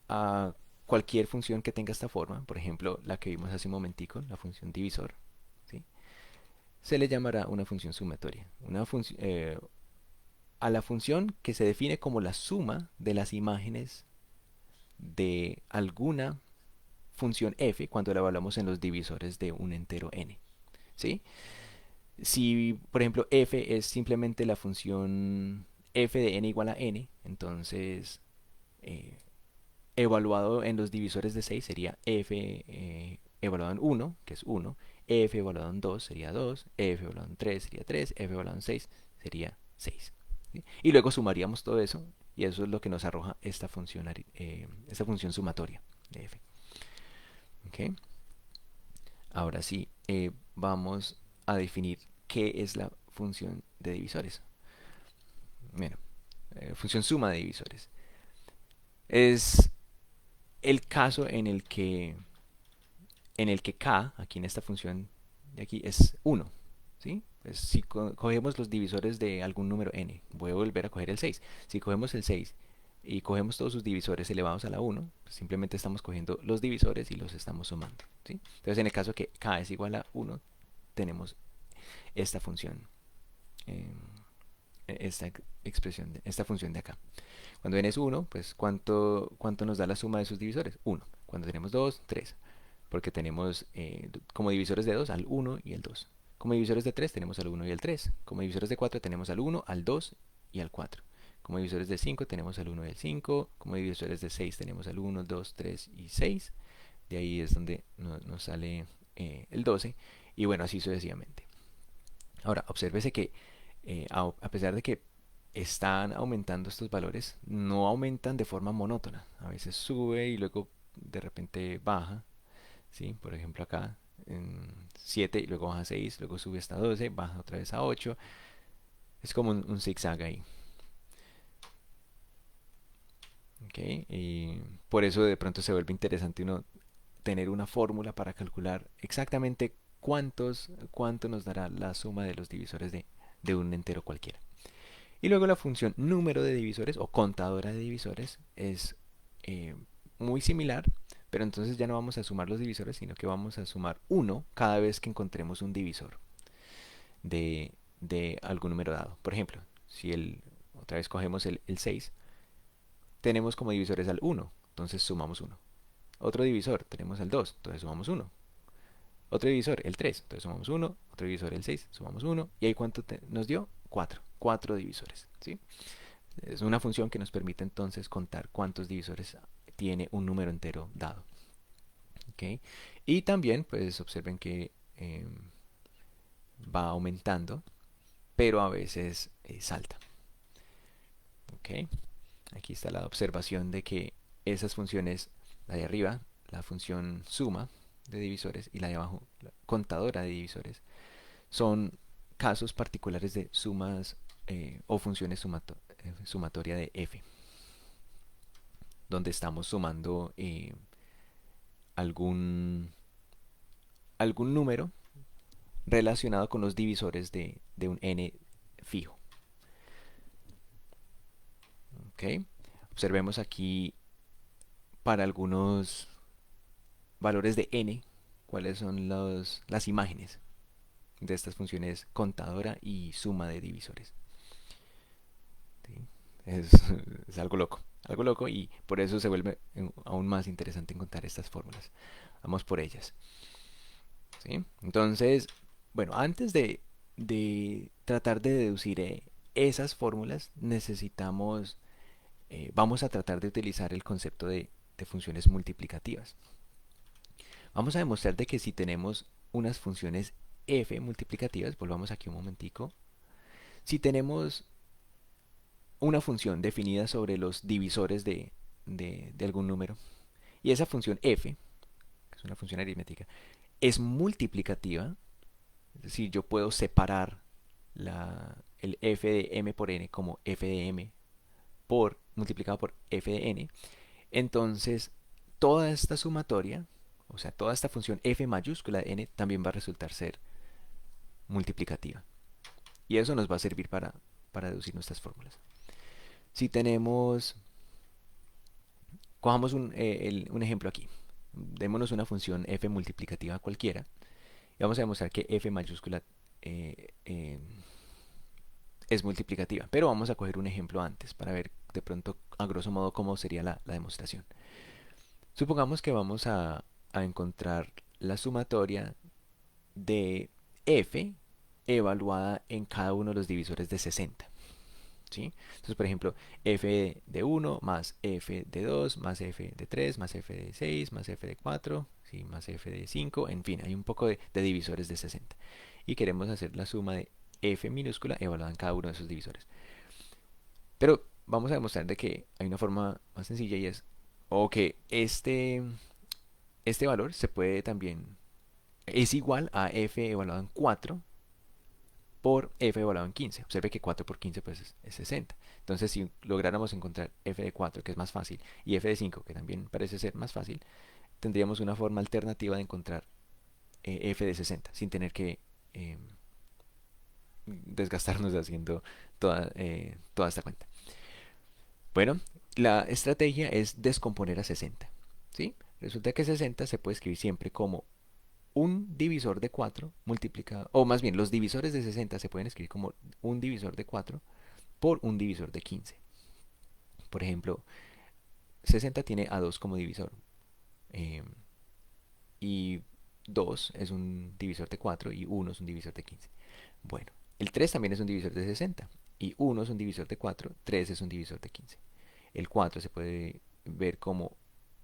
a cualquier función que tenga esta forma, por ejemplo, la que vimos hace un momentico, la función divisor, ¿sí? Se le llamará una función sumatoria. A la función que se define como la suma de las imágenes de alguna función f cuando la evaluamos en los divisores de un entero n. ¿Sí? Si, por ejemplo, f es simplemente la función f de n igual a n, entonces eh, evaluado en los divisores de 6 sería f evaluado en 1, que es 1, f evaluado en 2 sería 2, f evaluado en 3 sería 3, f evaluado en 6 sería 6. ¿Sí? Y luego sumaríamos todo eso y eso es lo que nos arroja esta función sumatoria de f. ¿Okay? Ahora sí, vamos a definir qué es la función de divisores. Bueno, función suma de divisores. Es el caso en el que k, aquí en esta función de aquí, es 1. ¿Sí? Pues si cogemos los divisores de algún número n, voy a volver a coger el 6. Si cogemos el 6 y cogemos todos sus divisores elevados a la 1, pues simplemente estamos cogiendo los divisores y los estamos sumando. ¿Sí? Entonces, en el caso que k es igual a 1, tenemos esta función, eh, esta expresión, esta función de acá. Cuando n es 1, pues ¿cuánto nos da la suma de sus divisores? 1. Cuando tenemos 2, 3. Porque tenemos como divisores de 2 al 1 y el 2. Como divisores de 3 tenemos al 1 y el 3. Como divisores de 4 tenemos al 1, al 2 y al 4. Como divisores de 5 tenemos al 1 y al 5. Como divisores de 6 tenemos al 1, 2, 3 y 6. De ahí es donde nos sale el 12. Y bueno, así sucesivamente. Ahora, obsérvese que a pesar de que están aumentando estos valores, no aumentan de forma monótona. A veces sube y luego de repente baja. ¿Sí? Por ejemplo acá en 7 y luego baja a 6, luego sube hasta 12, baja otra vez a 8. Es como un zigzag ahí. ¿Okay? Y por eso de pronto se vuelve interesante uno tener una fórmula para calcular exactamente cuánto nos dará la suma de los divisores de un entero cualquiera. Y luego la función número de divisores o contadora de divisores es eh, muy similar, pero entonces ya no vamos a sumar los divisores, sino que vamos a sumar 1 cada vez que encontremos un divisor de algún número dado. Por ejemplo, si otra vez cogemos el 6, tenemos como divisores al 1, entonces sumamos 1. Otro divisor, tenemos al 2, entonces sumamos 1. Otro divisor, el 3, entonces sumamos 1. Otro divisor, el 6, sumamos 1. ¿Y ahí cuánto nos dio? 4. 4 divisores. ¿Sí? Es una función que nos permite entonces contar cuántos divisores tiene un número entero dado. ¿Okay? Y también, pues observen que va aumentando, pero a veces salta. ¿Okay? Aquí está la observación de que esas funciones, la de arriba, la función suma de divisores, y la de abajo, la contadora de divisores, son casos particulares de sumas o funciones sumatoria de f, donde estamos sumando algún, algún número relacionado con los divisores de un n fijo. ¿Okay? Observemos aquí para algunos valores de n, cuáles son las imágenes de estas funciones contadora y suma de divisores. ¿Sí? Es, es algo loco y por eso se vuelve aún más interesante encontrar estas fórmulas. Vamos por ellas. ¿Sí? Entonces, bueno, antes de tratar de deducir esas fórmulas, vamos a tratar de utilizar el concepto de funciones multiplicativas. Vamos a demostrar de que si tenemos unas funciones f multiplicativas, volvamos aquí un momentico, si tenemos una función definida sobre los divisores de algún número, y esa función f, que es una función aritmética, es multiplicativa, es decir, yo puedo separar el f de m por n como f de m multiplicado por f de n, entonces toda esta sumatoria, o sea, toda esta función f mayúscula de n también va a resultar ser multiplicativa. Y eso nos va a servir para deducir nuestras fórmulas. Si tenemos, cojamos un ejemplo aquí. Démonos una función f multiplicativa cualquiera. Y vamos a demostrar que f mayúscula es multiplicativa. Pero vamos a coger un ejemplo antes para ver de pronto a grosso modo cómo sería la demostración. Supongamos que vamos a encontrar la sumatoria de f evaluada en cada uno de los divisores de 60. ¿Sí? Entonces, por ejemplo, f de 1 más f de 2 más f de 3 más f de 6 más f de 4, ¿sí? Más f de 5, en fin, hay un poco de divisores de 60. Y queremos hacer la suma de f minúscula evaluada en cada uno de esos divisores. Pero vamos a demostrar de que hay una forma más sencilla y es, o que este valor se puede también, es igual a f evaluado en 4 por f evaluado en 15. Observe que 4 por 15 pues es 60. Entonces, si lográramos encontrar f de 4, que es más fácil, y f de 5, que también parece ser más fácil, tendríamos una forma alternativa de encontrar f de 60, sin tener que eh, desgastarnos haciendo toda esta cuenta. Bueno, la estrategia es descomponer a 60. ¿Sí? Resulta que 60 se puede escribir siempre como un divisor de 4 multiplicado, o más bien los divisores de 60 se pueden escribir como un divisor de 4 por un divisor de 15. Por ejemplo, 60 tiene a 2 como divisor, eh, y 2 es un divisor de 4 y 1 es un divisor de 15. Bueno, el 3 también es un divisor de 60 y 1 es un divisor de 4, 3 es un divisor de 15. El 4 se puede ver como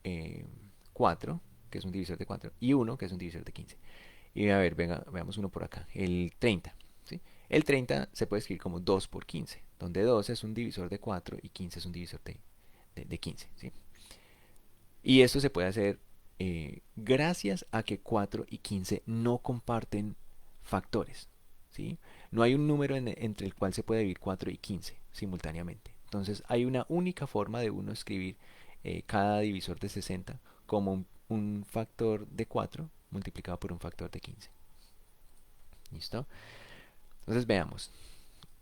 eh, 4, que es un divisor de 4, y 1, que es un divisor de 15. Y a ver, venga, veamos uno por acá, el 30. ¿Sí? El 30 se puede escribir como 2 por 15, donde 2 es un divisor de 4 y 15 es un divisor de 15. ¿Sí? Y esto se puede hacer gracias a que 4 y 15 no comparten factores. ¿Sí? No hay un número entre el cual se puede dividir 4 y 15 simultáneamente. Entonces hay una única forma de uno escribir cada divisor de 60 como un factor de 4 multiplicado por un factor de 15. ¿Listo? Entonces veamos.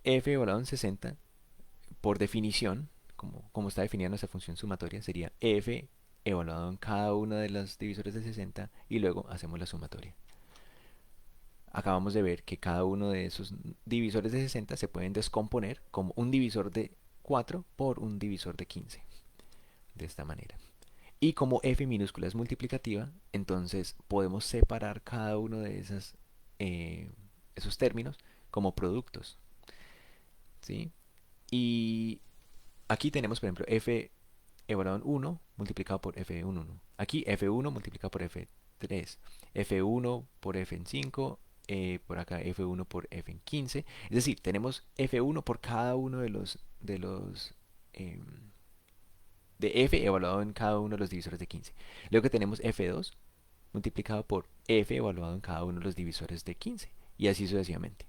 F evaluado en 60, por definición, como está definida nuestra función sumatoria, sería f evaluado en cada uno de los divisores de 60 y luego hacemos la sumatoria. Acabamos de ver que cada uno de esos divisores de 60 se pueden descomponer como un divisor de 4 por un divisor de 15. De esta manera. Y como f minúscula es multiplicativa, entonces podemos separar cada uno de esos términos como productos. ¿Sí? Y aquí tenemos, por ejemplo, f evaluado en 1 multiplicado por f en 1. Aquí f1 multiplicado por f3. f1 por f en 5. Por acá f1 por f en 15. Es decir, tenemos f1 por cada uno em, de f evaluado en cada uno de los divisores de 15. Luego que tenemos f2 multiplicado por f evaluado en cada uno de los divisores de 15. Y así sucesivamente.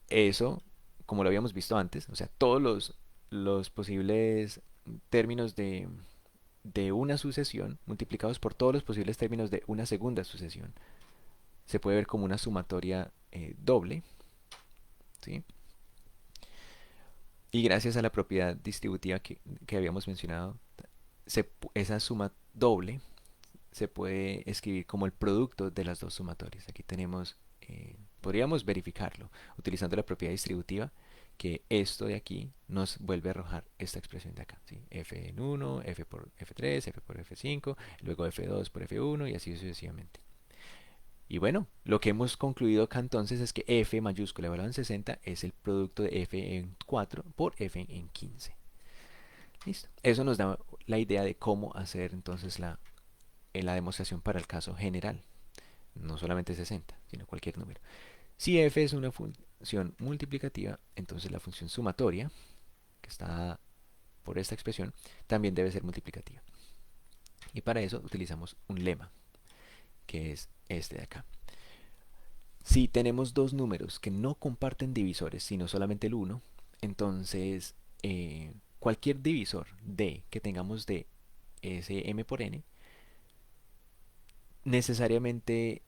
Eso, como lo habíamos visto antes, o sea, todos los posibles términos de una sucesión multiplicados por todos los posibles términos de una segunda sucesión se puede ver como una sumatoria doble, ¿sí? Y gracias a la propiedad distributiva que habíamos mencionado, esa suma doble se puede escribir como el producto de las dos sumatorias. Aquí tenemos, podríamos verificarlo utilizando la propiedad distributiva, que esto de aquí nos vuelve a arrojar esta expresión de acá. ¿Sí? F en 1, F por F3, F por F5, luego F2 por F1 y así sucesivamente. Y bueno, lo que hemos concluido acá entonces es que F mayúscula evaluado en 60 es el producto de F en 4 por F en 15. Listo. Eso nos da la idea de cómo hacer entonces la demostración para el caso general. No solamente 60, sino cualquier número. Si f es una función multiplicativa, entonces la función sumatoria, que está por esta expresión, también debe ser multiplicativa. Y para eso utilizamos un lema, que es este de acá. Si tenemos dos números que no comparten divisores, sino solamente el 1, entonces cualquier divisor d que tengamos de ese m por n necesariamente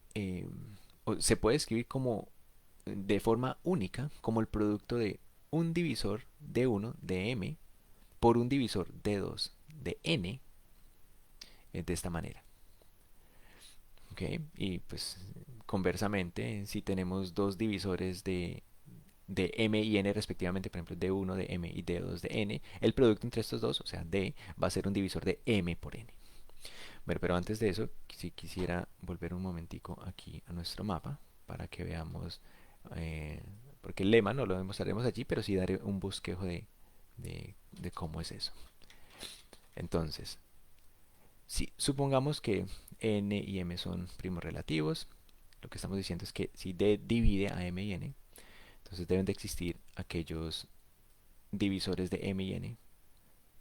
se puede escribir como de forma única como el producto de un divisor de 1 de m por un divisor de 2 de n, de esta manera. ¿Okay? Y pues conversamente, si tenemos dos divisores de m y n respectivamente, por ejemplo, d1 de m y d2 de n, el producto entre estos dos, o sea, d, va a ser un divisor de m por n. Bueno, pero antes de eso, si quisiera volver un momentico aquí a nuestro mapa para que veamos, eh, porque el lema no lo demostraremos allí, pero sí daré un bosquejo de cómo es eso. Entonces, Si supongamos que n y m son primos relativos, lo que estamos diciendo es que si d divide a m y n, entonces deben de existir aquellos divisores de m y n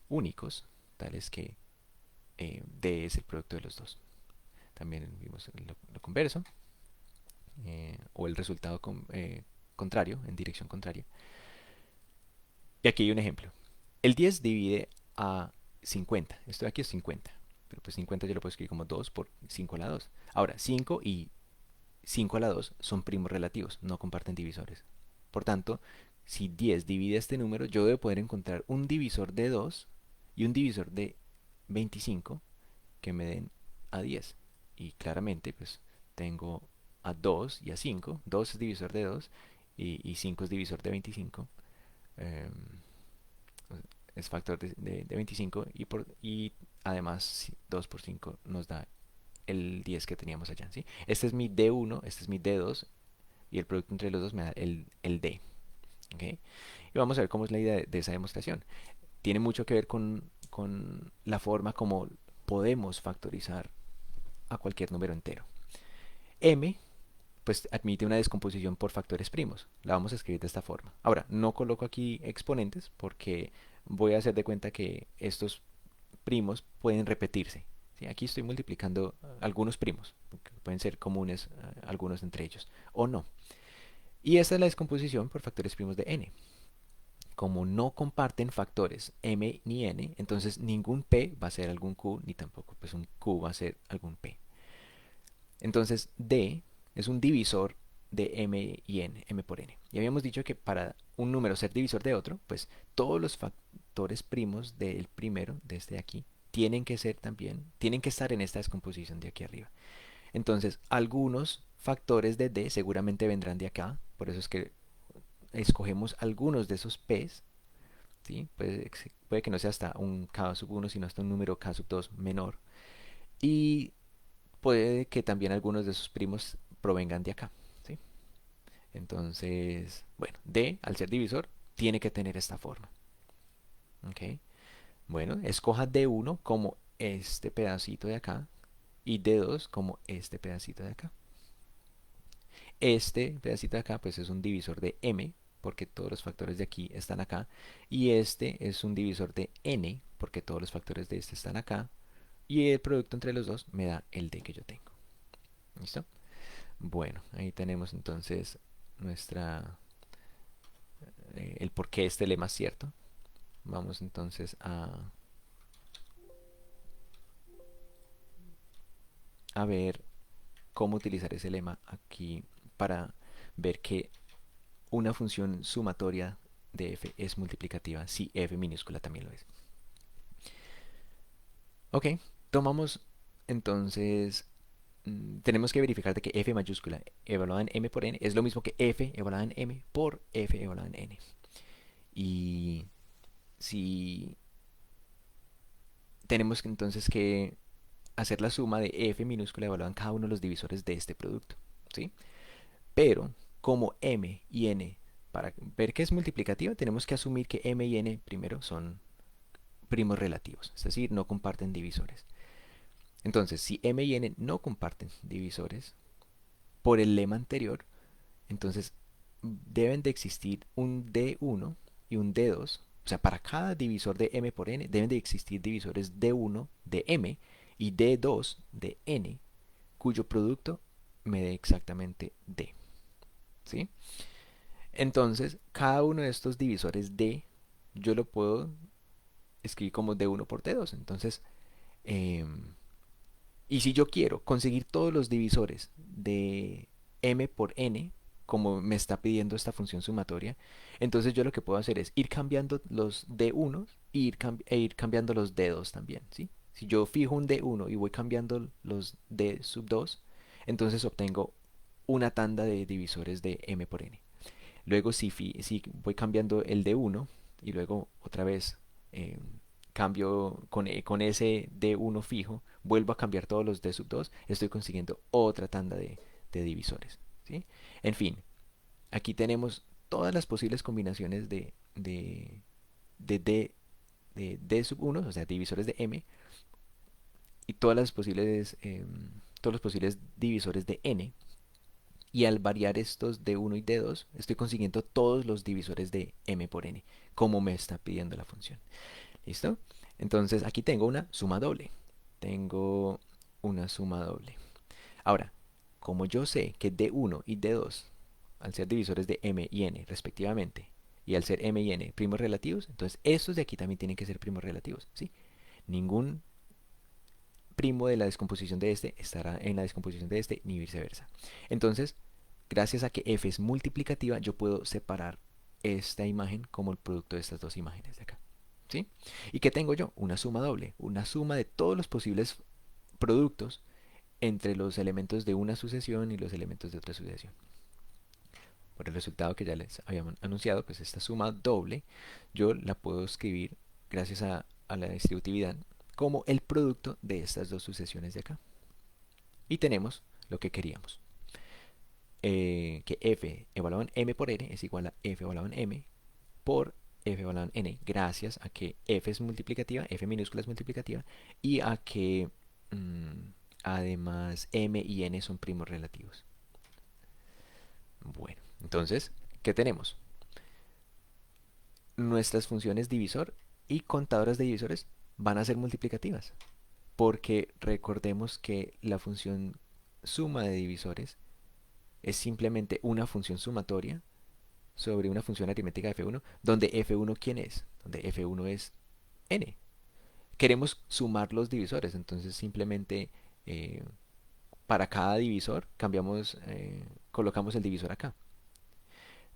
únicos, tales que d es el producto de los dos. También vimos lo converso, o el resultado contrario, en dirección contraria. Y aquí hay un ejemplo. El 10 divide a 50. Esto de aquí es 50. Pero pues 50 yo lo puedo escribir como 2 por 5 a la 2. Ahora, 5 y 5 a la 2 son primos relativos, no comparten divisores. Por tanto, si 10 divide este número, yo debo poder encontrar un divisor de 2 y un divisor de 25 que me den a 10. Y claramente, pues tengo a 2 y a 5. 2 es divisor de 2 y 5 es divisor de 25. Eh, es factor de 25 y además 2 por 5 nos da el 10 que teníamos allá, ¿sí? Este es mi D1, este es mi D2 y el producto entre los dos me da el D. ¿Okay? Y vamos a ver cómo es la idea de esa demostración. Tiene mucho que ver con la forma como podemos factorizar a cualquier número entero. M pues admite una descomposición por factores primos. La vamos a escribir de esta forma. Ahora, no coloco aquí exponentes porque voy a hacer de cuenta que estos primos pueden repetirse. ¿Sí? Aquí estoy multiplicando algunos primos, porque pueden ser comunes algunos entre ellos, o no. Y esta es la descomposición por factores primos de n. Como no comparten factores m ni n, entonces ningún p va a ser algún q, ni tampoco pues un q va a ser algún p. Entonces d es un divisor de m y n, m por n. Y habíamos dicho que para un número ser divisor de otro, pues todos los factores primos del primero, de este de aquí, tienen que ser también, tienen que estar en esta descomposición de aquí arriba. Entonces, algunos factores de d seguramente vendrán de acá, por eso es que escogemos algunos de esos p's, ¿sí? Puede que no sea hasta un k sub 1, sino hasta un número k sub 2 menor. Y puede que también algunos de sus primos provengan de acá, ¿sí? Entonces, bueno, D, al ser divisor, tiene que tener esta forma. ¿Ok? Bueno, escoja D1 como este pedacito de acá y D2 como este pedacito de acá. Este pedacito de acá, pues es un divisor de M, porque todos los factores de aquí están acá. Y este es un divisor de N, porque todos los factores de este están acá. Y el producto entre los dos me da el D que yo tengo. ¿Listo? Bueno, ahí tenemos entonces nuestra el por qué este lema es cierto. Vamos entonces a ver cómo utilizar ese lema aquí para ver que una función sumatoria de f es multiplicativa si f minúscula también lo es. Ok, tomamos entonces, tenemos que verificar de que f mayúscula evaluada en m por n es lo mismo que f evaluada en m por f evaluada en n. Y si tenemos que entonces que hacer la suma de f minúscula evaluada en cada uno de los divisores de este producto, ¿sí? Pero como m y n, para ver que es multiplicativa, tenemos que asumir que m y n primero son primos relativos, es decir, no comparten divisores. Entonces, si m y n no comparten divisores, por el lema anterior, entonces deben de existir un D1 y un D2. O sea, para cada divisor de m por n deben de existir divisores D1 de m y D2 de n, cuyo producto me dé exactamente D. ¿Sí? Entonces, cada uno de estos divisores D, yo lo puedo escribir como D1 por D2. Entonces, eh, y si yo quiero conseguir todos los divisores de m por n, como me está pidiendo esta función sumatoria, entonces yo lo que puedo hacer es ir cambiando los D1 e ir cambiando los D2 también, ¿sí? Si yo fijo un D1 y voy cambiando los D sub 2, entonces obtengo una tanda de divisores de m por n. Luego si voy cambiando el D1 y luego otra vez eh, cambio con ese D1 fijo, vuelvo a cambiar todos los D sub 2, estoy consiguiendo otra tanda de divisores. ¿Sí? En fin, aquí tenemos todas las posibles combinaciones de D sub 1, o sea, divisores de M, y todos los posibles divisores de n. Y al variar estos de uno y de 2 estoy consiguiendo todos los divisores de m por n, como me está pidiendo la función. ¿Listo? Entonces aquí tengo una suma doble. Tengo una suma doble. Ahora, como yo sé que d1 y d2, al ser divisores de m y n respectivamente, y al ser m y n primos relativos, entonces estos de aquí también tienen que ser primos relativos, ¿sí? Ningún primo de la descomposición de este estará en la descomposición de este, ni viceversa. Entonces, gracias a que f es multiplicativa, yo puedo separar esta imagen como el producto de estas dos imágenes de acá, ¿sí? ¿Y qué tengo yo? Una suma doble, una suma de todos los posibles productos entre los elementos de una sucesión y los elementos de otra sucesión. Por el resultado que ya les habíamos anunciado, pues esta suma doble yo la puedo escribir gracias a la distributividad como el producto de estas dos sucesiones de acá. Y tenemos lo que queríamos. Que f evaluado en m por n es igual a f evaluado en m por f evaluado en n, gracias a que f es multiplicativa, f minúscula es multiplicativa, y a que además m y n son primos relativos. Bueno, entonces, ¿qué tenemos? Nuestras funciones divisor y contadoras de divisores van a ser multiplicativas, porque recordemos que la función suma de divisores es simplemente una función sumatoria sobre una función aritmética de f1, donde f1 ¿quién es? Donde f1 es n. Queremos sumar los divisores, entonces simplemente para cada divisor colocamos el divisor acá.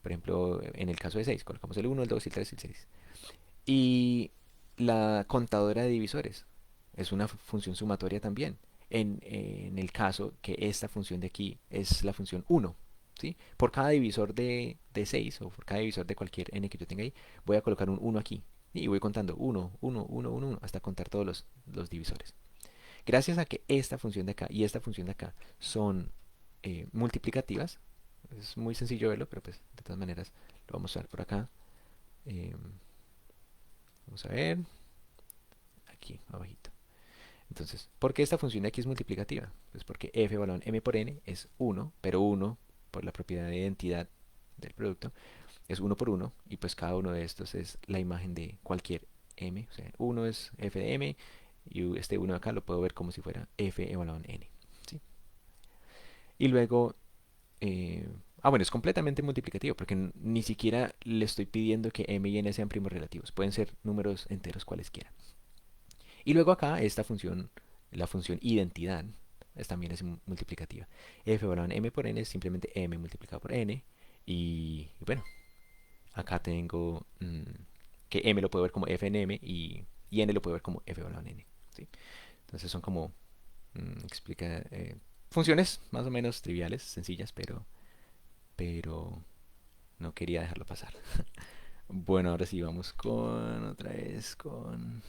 Por ejemplo, en el caso de 6, colocamos el 1, el 2, el 3 y el 6. Y la contadora de divisores es una función sumatoria también. En el caso que esta función de aquí es la función 1. ¿Sí? Por cada divisor de 6 o por cada divisor de cualquier n que yo tenga ahí, voy a colocar un 1 aquí. Y voy contando 1, 1, 1, 1, 1, hasta contar todos los divisores. Gracias a que esta función de acá y esta función de acá son multiplicativas, es muy sencillo verlo, pero pues de todas maneras lo vamos a ver por acá. Eh, Vamos a ver, aquí abajito. Entonces, ¿por qué esta función de aquí es multiplicativa? Pues porque f evaluado en m por n es 1, pero 1 por la propiedad de identidad del producto es 1 por 1, y pues cada uno de estos es la imagen de cualquier m, o sea, 1 es f de m, y este 1 de acá lo puedo ver como si fuera f evaluado en n, ¿sí? Y luego, bueno, es completamente multiplicativo, porque ni siquiera le estoy pidiendo que m y n sean primos relativos, pueden ser números enteros cualesquiera. Y luego acá esta función, la función identidad, también es multiplicativa. F evaluado en m por n es simplemente m multiplicado por n. Y bueno, acá tengo que m lo puedo ver como f en m y n lo puedo ver como f evaluado en n, ¿sí? Entonces son como explica funciones más o menos triviales, sencillas, pero no quería dejarlo pasar. Bueno, ahora sí vamos con otra vez con...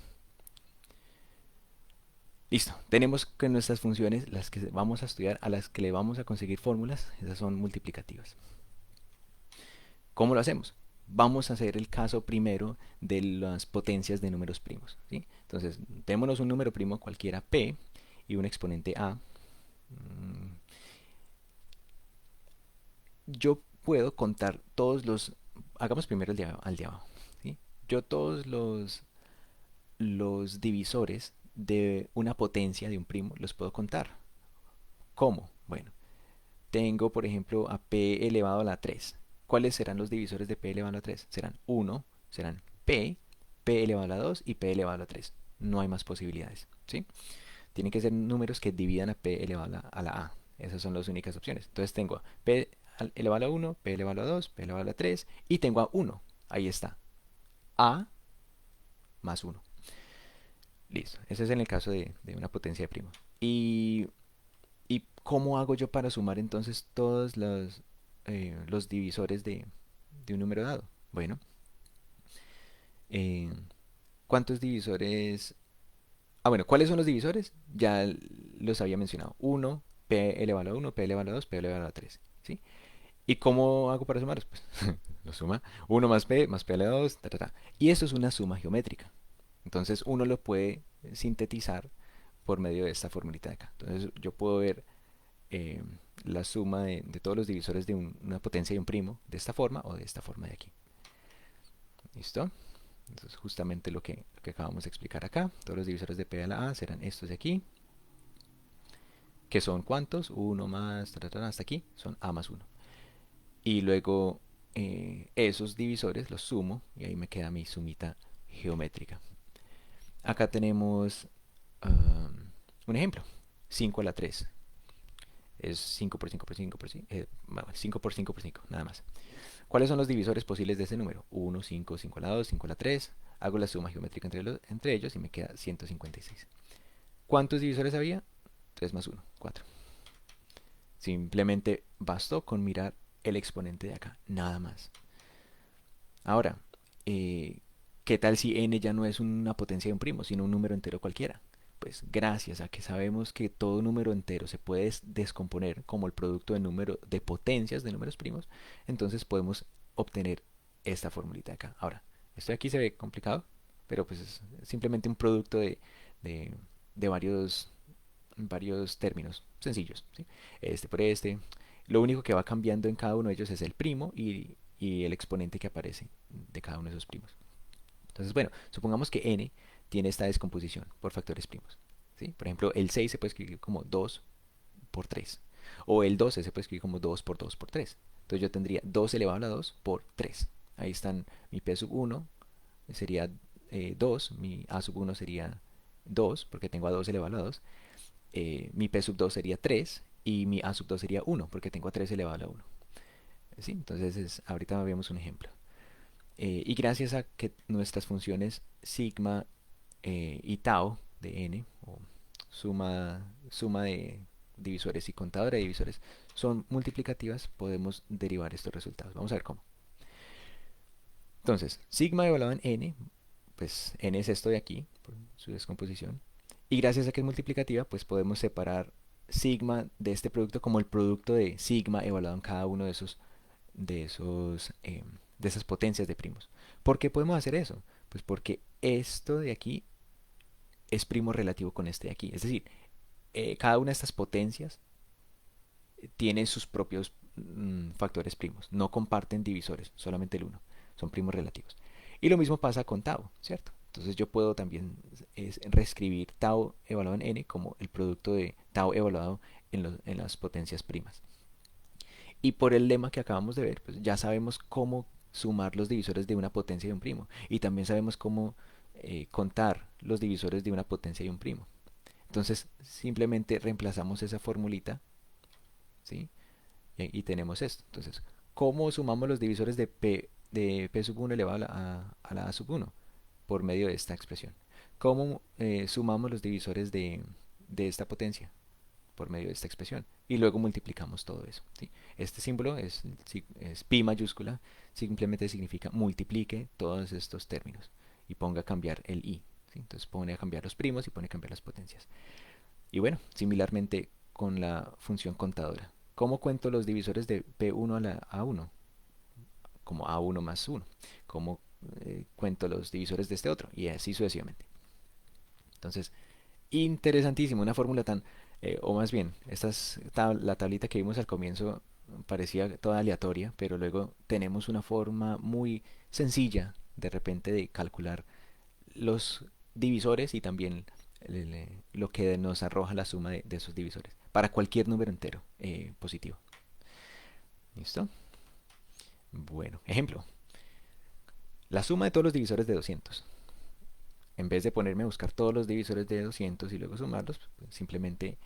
Listo, tenemos que nuestras funciones, las que vamos a estudiar, a las que le vamos a conseguir fórmulas, esas son multiplicativas. ¿Cómo lo hacemos? Vamos a hacer el caso primero de las potencias de números primos, ¿sí? Entonces, démonos un número primo cualquiera p y un exponente a. Yo puedo contar todos los... Hagamos primero al de abajo, ¿sí? Yo todos los divisores de una potencia de un primo los puedo contar. ¿Cómo? Bueno, tengo por ejemplo a p elevado a la 3. ¿Cuáles serán los divisores de p elevado a la 3? Serán 1, serán p elevado a la 2 y p elevado a la 3. No hay más posibilidades, ¿sí? Tienen que ser números que dividan a p elevado a la a. Esas son las únicas opciones. Entonces tengo a p elevado a la 1, p elevado a la 2, p elevado a la 3 y tengo a 1. Ahí está. A más 1. Listo. Ese es en el caso de una potencia de primo. ¿Y cómo hago yo para sumar entonces todos los divisores de un número dado? Bueno, eh, ¿cuántos divisores? Bueno, ¿cuáles son los divisores? Ya los había mencionado. 1, p elevado a 1, p elevado a 2, p elevado a 3. ¿Sí? ¿Y cómo hago para sumarlos? Pues lo suma 1 más p elevado a 2, ta, ta, ta. Y eso es una suma geométrica. Entonces uno lo puede sintetizar por medio de esta formulita de acá. Entonces yo puedo ver eh, la suma de todos los divisores de una potencia y un primo de esta forma o de esta forma de aquí. ¿Listo? Entonces justamente lo que acabamos de explicar acá. Todos los divisores de P a la A serán estos de aquí. ¿Que son cuántos? Uno más, hasta aquí, son A más 1. Y luego esos divisores los sumo y ahí me queda mi sumita geométrica. Acá tenemos un ejemplo. 5 a la 3. Es 5 por 5 por 5 por 5. Bueno, 5 por 5 por 5, nada más. ¿Cuáles son los divisores posibles de ese número? 1, 5, 5 a la 2, 5 a la 3. Hago la suma geométrica entre ellos y me queda 156. ¿Cuántos divisores había? 3 más 1, 4. Simplemente bastó con mirar el exponente de acá, nada más. Ahora, ¿qué tal si n ya no es una potencia de un primo, sino un número entero cualquiera? Pues gracias a que sabemos que todo número entero se puede descomponer como el producto de número de potencias de números primos, entonces podemos obtener esta formulita de acá. Ahora, esto de aquí se ve complicado, pero pues es simplemente un producto de, de varios términos sencillos, ¿sí? Este por este. Lo único que va cambiando en cada uno de ellos es el primo y el exponente que aparece de cada uno de esos primos. Entonces, bueno, supongamos que n tiene esta descomposición por factores primos. ¿Sí? Por ejemplo, el 6 se puede escribir como 2 por 3. O el 12 se puede escribir como 2 por 2 por 3. Entonces yo tendría 2 elevado a la 2 por 3. Ahí están mi p sub 1 sería 2, mi a sub 1 sería 2, porque tengo a 2 elevado a la 2. Mi p sub 2 sería 3 y mi a sub 2 sería 1, porque tengo a 3 elevado a la 1. ¿Sí? Entonces, ahorita vemos un ejemplo. Y gracias a que nuestras funciones sigma y tau de n, o suma de divisores y contadora de divisores, son multiplicativas, podemos derivar estos resultados. Vamos a ver cómo. Entonces, sigma evaluado en n, pues n es esto de aquí, por su descomposición. Y gracias a que es multiplicativa, pues podemos separar sigma de este producto como el producto de sigma evaluado en cada uno de esas potencias de primos. ¿Por qué podemos hacer eso? Pues porque esto de aquí es primo relativo con este de aquí. Es decir, cada una de estas potencias tiene sus propios factores primos. No comparten divisores, solamente el uno. Son primos relativos. Y lo mismo pasa con tau, ¿cierto? Entonces yo puedo también reescribir tau evaluado en n como el producto de tau evaluado en las potencias primas. Y por el lema que acabamos de ver, pues ya sabemos cómo sumar los divisores de una potencia y un primo. Y también sabemos cómo contar los divisores de una potencia y un primo. Entonces simplemente reemplazamos esa formulita, ¿sí? Y tenemos esto. Entonces, ¿cómo sumamos los divisores de P sub 1 elevado a la A sub 1? Por medio de esta expresión. ¿Cómo sumamos los divisores de esta potencia? Por medio de esta expresión. Y luego multiplicamos todo eso. ¿Sí? Este símbolo es pi mayúscula, simplemente significa multiplique todos estos términos y ponga a cambiar el i. ¿Sí? Entonces pone a cambiar los primos y pone a cambiar las potencias. Y bueno, similarmente con la función contadora. ¿Cómo cuento los divisores de P1 a la A1? Como A1 más 1. ¿Cómo cuento los divisores de este otro? Y así sucesivamente. Entonces, interesantísimo, una fórmula tan, o más bien, la tablita que vimos al comienzo parecía toda aleatoria, pero luego tenemos una forma muy sencilla de repente de calcular los divisores y también lo que nos arroja la suma de esos divisores para cualquier número entero positivo. ¿Listo? Bueno, ejemplo. La suma de todos los divisores de 200. En vez de ponerme a buscar todos los divisores de 200 y luego sumarlos, pues simplemente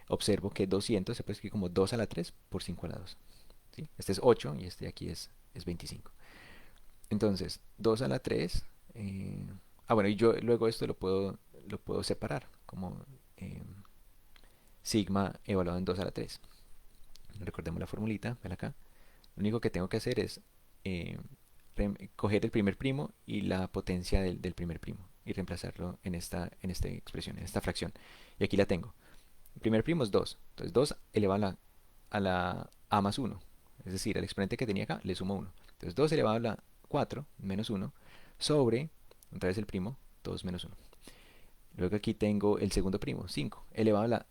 observo que 200 se puede escribir como 2 a la 3 por 5 a la 2. ¿Sí? Este es 8 y este de aquí es 25. Entonces, 2 a la 3. Bueno, y yo luego esto lo puedo separar como eh, sigma evaluado en 2 a la 3. Recordemos la formulita, ven acá. Lo único que tengo que hacer es eh, coger el primer primo y la potencia del primer primo y reemplazarlo en esta expresión, en esta fracción. Y aquí la tengo. El primer primo es 2. Entonces 2 elevado a la a más 1. Es decir, al exponente que tenía acá le sumo 1. Entonces 2 elevado a la 4 menos 1 sobre, otra vez el primo, 2 menos 1. Luego aquí tengo el segundo primo, 5, elevado a la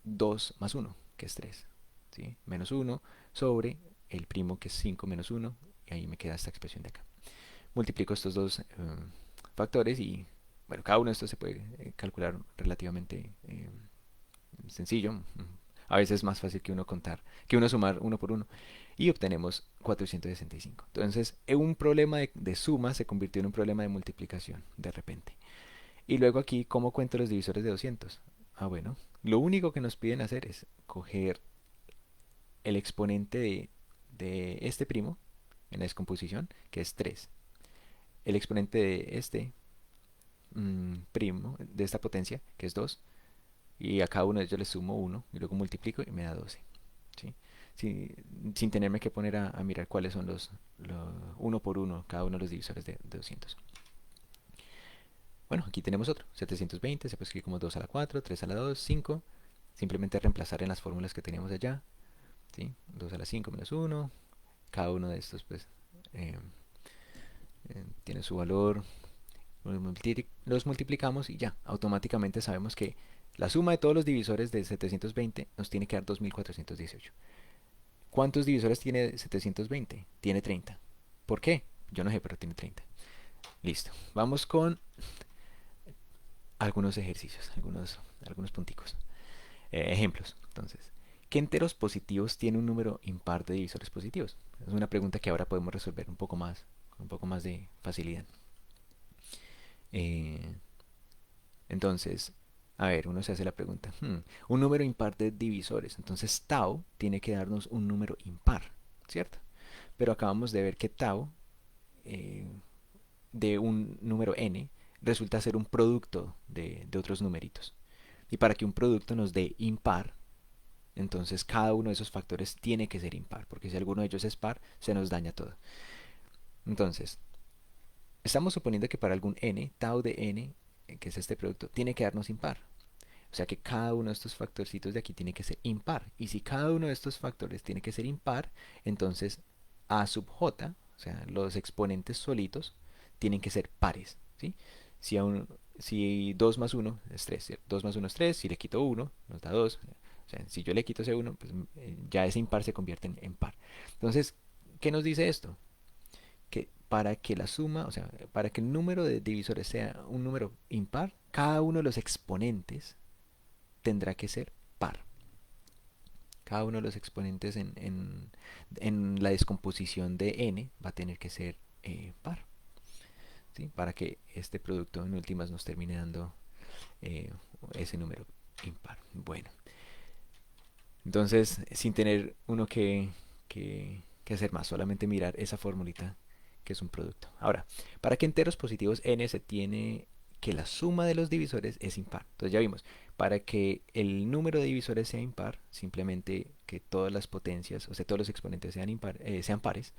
2 más 1, que es 3. ¿Sí? Menos 1 sobre el primo que es 5 menos 1, y ahí me queda esta expresión de acá. Multiplico estos dos factores y, bueno, cada uno de estos se puede calcular relativamente sencillo. A veces es más fácil que uno contar, que uno sumar uno por uno. Y obtenemos 465. Entonces, un problema de suma se convirtió en un problema de multiplicación de repente. Y luego aquí, ¿cómo cuento los divisores de 200? Ah, bueno, lo único que nos piden hacer es coger el exponente de este primo en la descomposición, que es 3. El exponente de este primo, de esta potencia, que es 2. Y a cada uno de ellos le sumo 1 y luego multiplico y me da 12. ¿Sí? Sin tenerme que poner a mirar cuáles son los uno por uno, cada uno de los divisores de 200. Bueno, aquí tenemos otro, 720, se puede escribir como 2 a la 4, 3 a la 2, 5. Simplemente reemplazar en las fórmulas que teníamos allá. ¿Sí? 2 a la 5 menos 1. Cada uno de estos pues eh, tiene su valor. Los multiplicamos y ya, automáticamente sabemos que la suma de todos los divisores de 720 nos tiene que dar 2418. ¿Cuántos divisores tiene 720? Tiene 30. ¿Por qué? Yo no sé, pero tiene 30. Listo. Vamos con algunos ejercicios, algunos punticos. Ejemplos. Entonces, ¿qué enteros positivos tiene un número impar de divisores positivos? Es una pregunta que ahora podemos resolver con un poco más de facilidad. Eh, entonces, a ver, uno se hace la pregunta, un número impar de divisores, entonces tau tiene que darnos un número impar, ¿cierto? Pero acabamos de ver que tau eh, de un número n resulta ser un producto de otros numeritos. Y para que un producto nos dé impar, entonces cada uno de esos factores tiene que ser impar, porque si alguno de ellos es par, se nos daña todo. Entonces, estamos suponiendo que para algún n, tau de n, que es este producto, tiene que darnos impar. O sea que cada uno de estos factorcitos de aquí tiene que ser impar. Y si cada uno de estos factores tiene que ser impar, entonces a sub j, o sea, los exponentes solitos, tienen que ser pares. ¿Sí? Si, si 2 más 1 es 3, 2 más 1 es 3, si le quito 1, nos da 2. O sea, si yo le quito ese 1, pues ya ese impar se convierte en par. Entonces, ¿qué nos dice esto? Que para que la suma, o sea, para que el número de divisores sea un número impar, cada uno de los exponentes tendrá que ser par. Cada uno de los exponentes en la descomposición de n va a tener que ser par. ¿Sí? Para que este producto en últimas nos termine dando eh, ese número impar. Bueno, entonces sin tener uno que hacer más, solamente mirar esa formulita que es un producto. Ahora, para que enteros positivos n se tiene que la suma de los divisores es impar. Entonces ya vimos, para que el número de divisores sea impar, simplemente que todas las potencias, o sea, todos los exponentes sean, sean pares.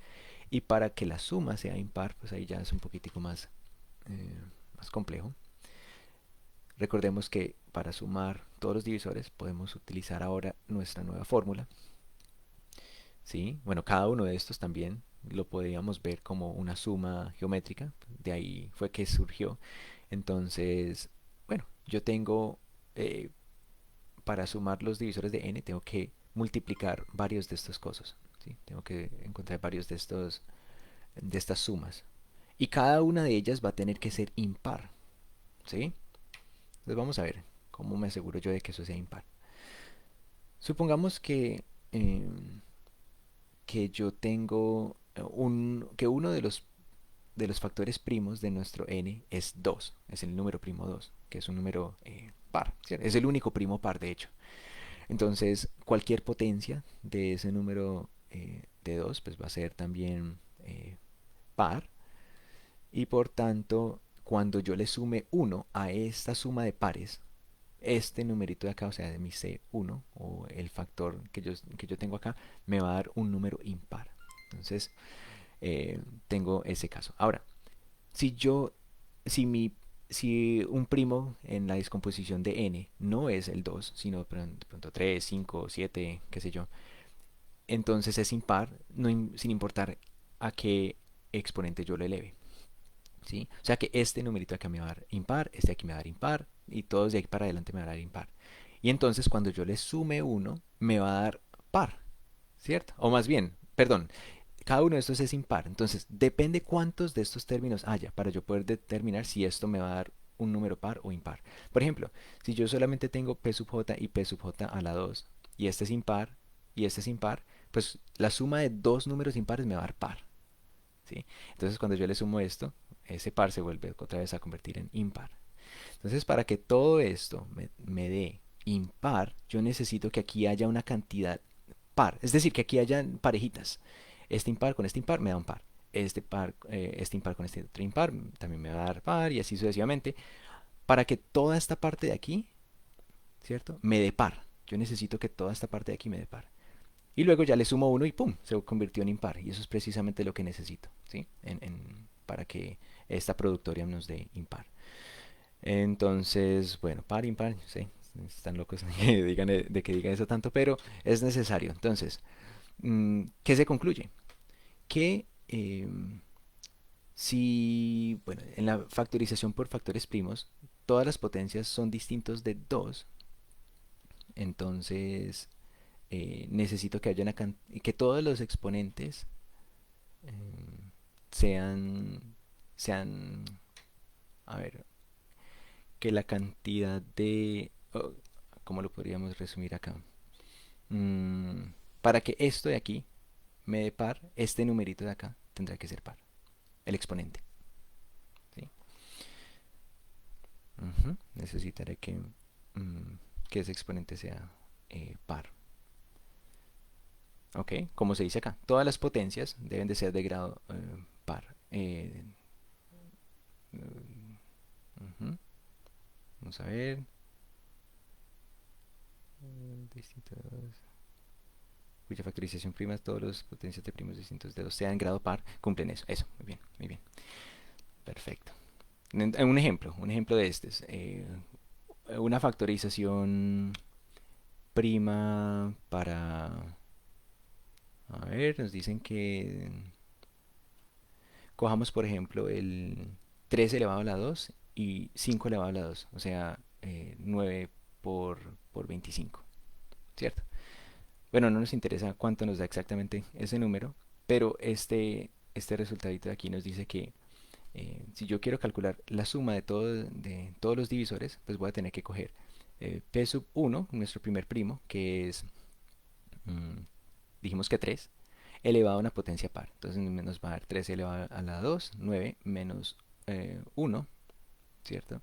Y para que la suma sea impar, pues ahí ya es un poquitico más complejo. Recordemos que para sumar todos los divisores podemos utilizar ahora nuestra nueva fórmula. ¿Sí? Bueno, cada uno de estos también lo podríamos ver como una suma geométrica. De ahí fue que surgió. Entonces, bueno, yo tengo, para sumar los divisores de n, tengo que multiplicar varios de estas cosas. ¿Sí? Tengo que encontrar varios de estas sumas. Y cada una de ellas va a tener que ser impar. ¿Sí? Entonces vamos a ver cómo me aseguro yo de que eso sea impar. Supongamos eh, que yo tengo que uno de los factores primos de nuestro n es 2, es el número primo 2, que es un número par, ¿cierto? Es el único primo par, de hecho. Entonces, cualquier potencia de ese número de 2 pues va a ser también par, y por tanto, cuando yo le sume 1 a esta suma de pares, este numerito de acá, o sea, de mi C1, o el factor que yo tengo acá, me va a dar un número impar. Entonces, tengo ese caso. Ahora, si yo, si mi, si un primo en la descomposición de n no es el 2, sino de pronto 3, 5, 7, qué sé yo, entonces es impar, no, sin importar a qué exponente yo lo eleve. ¿Sí? O sea que este numerito acá me va a dar impar, este aquí me va a dar impar, y todos de ahí para adelante me van a dar impar. Y entonces cuando yo le sume uno, me va a dar par, ¿cierto? O más bien, perdón, cada uno de estos es impar. Entonces, depende cuántos de estos términos haya para yo poder determinar si esto me va a dar un número par o impar. Por ejemplo, si yo solamente tengo p sub j y p sub j a la 2 y este es impar y este es impar, pues la suma de dos números impares me va a dar par, ¿sí? Entonces, cuando yo le sumo esto, ese par se vuelve otra vez a convertir en impar. Entonces, para que todo esto me dé impar, yo necesito que aquí haya una cantidad par. Es decir, que aquí hayan parejitas. Este impar me da un par. Este impar con este otro impar también me va a dar par y así sucesivamente. Para que toda esta parte de aquí, ¿cierto? Me dé par. Yo necesito que toda esta parte de aquí me dé par. Y luego ya le sumo uno y ¡pum! Se convirtió en impar. Y eso es precisamente lo que necesito, ¿sí? Para que esta productoria nos dé impar. Entonces, bueno, par, impar, sí. Están locos de que digan eso tanto, pero es necesario. Entonces, ¿qué se concluye? Que si, bueno, en la factorización por factores primos, todas las potencias son distintos de 2, entonces necesito que haya que todos los exponentes eh, sean, a ver, que la cantidad de, oh, ¿cómo lo podríamos resumir acá? Mm, para que esto de aquí me dé par, este numerito de acá tendrá que ser par, el exponente, ¿sí? Necesitaré que ese exponente sea par. ¿Ok? Como se dice acá, todas las potencias deben de ser de grado par. Ujú. Vamos a ver. Distintos, cuya factorización prima, todos los potencias de primos distintos de 2 sean en grado par, cumplen eso. Eso, muy bien, muy bien. Perfecto. Un ejemplo de este es una factorización prima para... A ver, nos dicen que cojamos, por ejemplo, el 3 elevado a la 2 y 5 elevado a la 2, o sea, 9 por 25, ¿cierto? Bueno, no nos interesa cuánto nos da exactamente ese número, pero este resultadito de aquí nos dice que si yo quiero calcular la suma de todos los divisores, pues voy a tener que coger p sub 1, nuestro primer primo, que es, mm, dijimos que 3, elevado a una potencia par. Entonces nos va a dar 3 elevado a la 2, 9 menos 1, ¿cierto?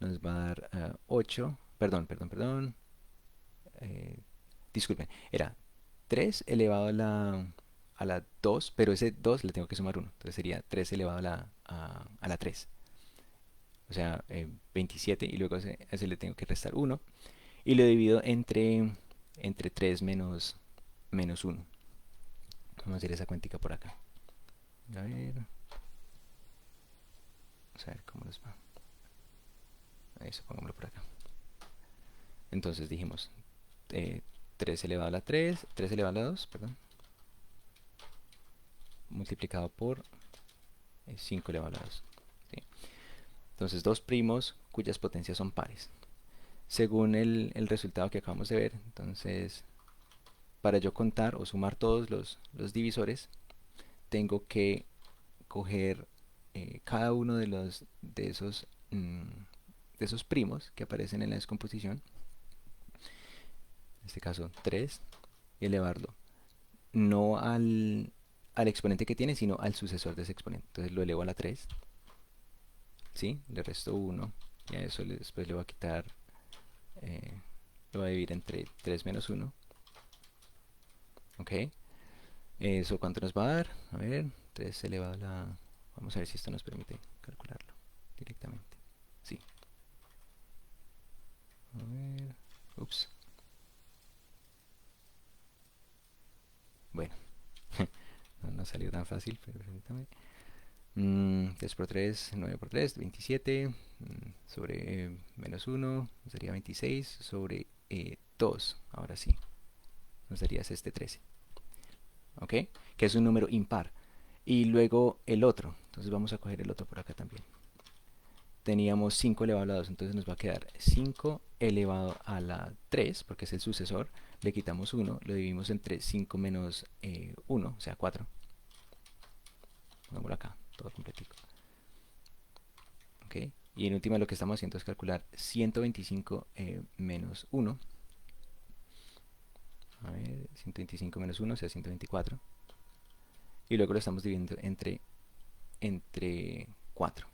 Nos va a dar 8, perdón, eh, disculpen, era 3 elevado a la 2, pero ese 2 le tengo que sumar 1, entonces sería 3 elevado a la 3, o sea, 27, y luego a ese le tengo que restar 1, y lo divido entre 3 menos 1. Vamos a hacer esa cuentica por acá. A ver, vamos a ver cómo nos va. Eso, pongámoslo por acá. Entonces dijimos 3 elevado a la 3, 3 elevado a la 2, perdón, multiplicado por 5 elevado a la 2. ¿Sí? Entonces, dos primos cuyas potencias son pares. Según el resultado que acabamos de ver, entonces, para yo contar o sumar todos los divisores, tengo que coger cada uno de esos primos que aparecen en la descomposición, en este caso 3, y elevarlo no al exponente que tiene, sino al sucesor de ese exponente. Entonces lo elevo a la 3, ¿sí? Le resto 1, y a eso después le voy a quitar, eh, lo voy a dividir entre 3 menos 1, ¿ok? ¿Eso cuánto nos va a dar? A ver, 3 elevado a la... Vamos a ver si esto nos permite calcularlo directamente. Sí. A ver... Ups. Bueno, no salió tan fácil, pero permítame. 3 por 3, 9 por 3, 27. Sobre menos 1, sería 26. Sobre 2, ahora sí. Nos darías este 13. ¿Ok? Que es un número impar. Y luego el otro. Entonces vamos a coger el otro por acá también. teníamos 5 elevado a la 2, entonces nos va a quedar 5 elevado a la 3, porque es el sucesor, le quitamos 1, lo dividimos entre 5 menos 1, o sea 4. Pongámoslo acá, todo completico. ¿Ok? Y en última lo que estamos haciendo es calcular 125 menos 1. A ver, 125 menos 1, o sea 124. Y luego lo estamos dividiendo entre 4,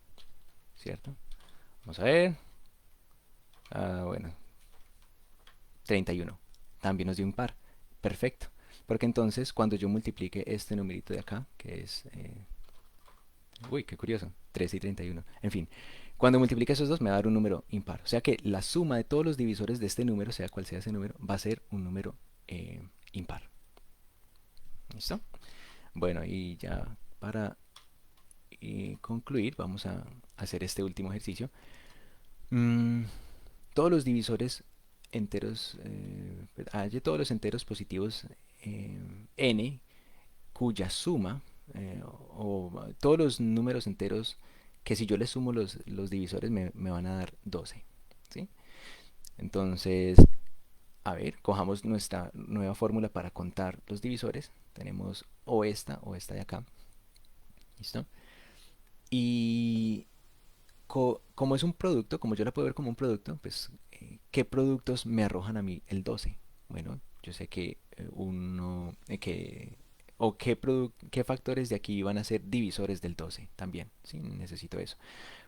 ¿cierto? Vamos a ver. Bueno, 31. También nos dio un par. Perfecto. Porque entonces cuando yo multiplique este numerito de acá, que es... uy, qué curioso. 13 y 31. En fin, cuando multiplique esos dos me va a dar un número impar. O sea que la suma de todos los divisores de este número, sea cual sea ese número, va a ser un número impar. ¿Listo? Bueno, y ya para concluir, vamos a hacer este último ejercicio. Mm, todos los divisores enteros, hay todos los enteros positivos n cuya suma, o todos los números enteros que si yo les sumo los divisores me van a dar 12. ¿Sí? Entonces, a ver, cojamos nuestra nueva fórmula para contar los divisores. Tenemos o esta de acá. ¿Listo? Y como es un producto, como yo la puedo ver como un producto, pues, ¿qué productos me arrojan a mí el 12? Bueno, yo sé que o qué factores de aquí van a ser divisores del 12 también, ¿sí? Necesito eso.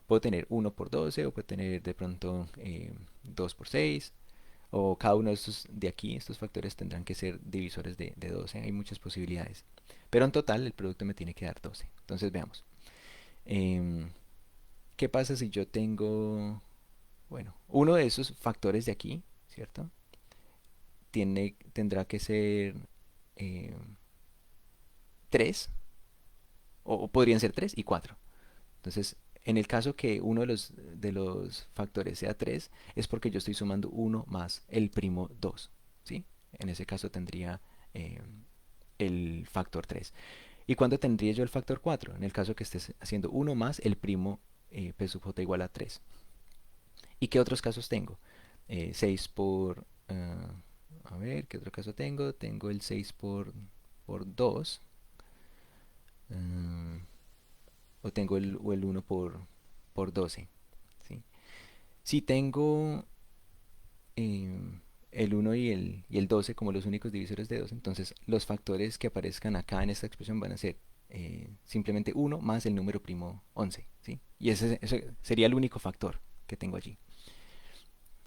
Puedo tener 1 por 12 o puedo tener de pronto 2 por 6, o cada uno de estos de aquí, estos factores tendrán que ser divisores de 12. Hay muchas posibilidades. Pero en total el producto me tiene que dar 12. Entonces veamos. Em, ¿Qué pasa si yo tengo, bueno, uno de esos factores de aquí, ¿cierto? Tendrá que ser eh, 3, o podrían ser 3 y 4. Entonces, en el caso que uno de los factores sea 3, es porque yo estoy sumando 1 más el primo 2, ¿sí? En ese caso tendría eh, el factor 3. ¿Y cuándo tendría yo el factor 4? En el caso que estés haciendo 1 más el primo P sub j igual a 3. ¿Y qué otros casos tengo? 6 por... a ver, ¿qué otro caso tengo? Tengo el 6 por 2. eh, o tengo el 1 por 12. ¿Sí? Si tengo el 1 y el 12 como los únicos divisores de 2, entonces los factores que aparezcan acá en esta expresión van a ser simplemente 1 más el número primo 11. ¿Sí? Y ese sería el único factor que tengo allí.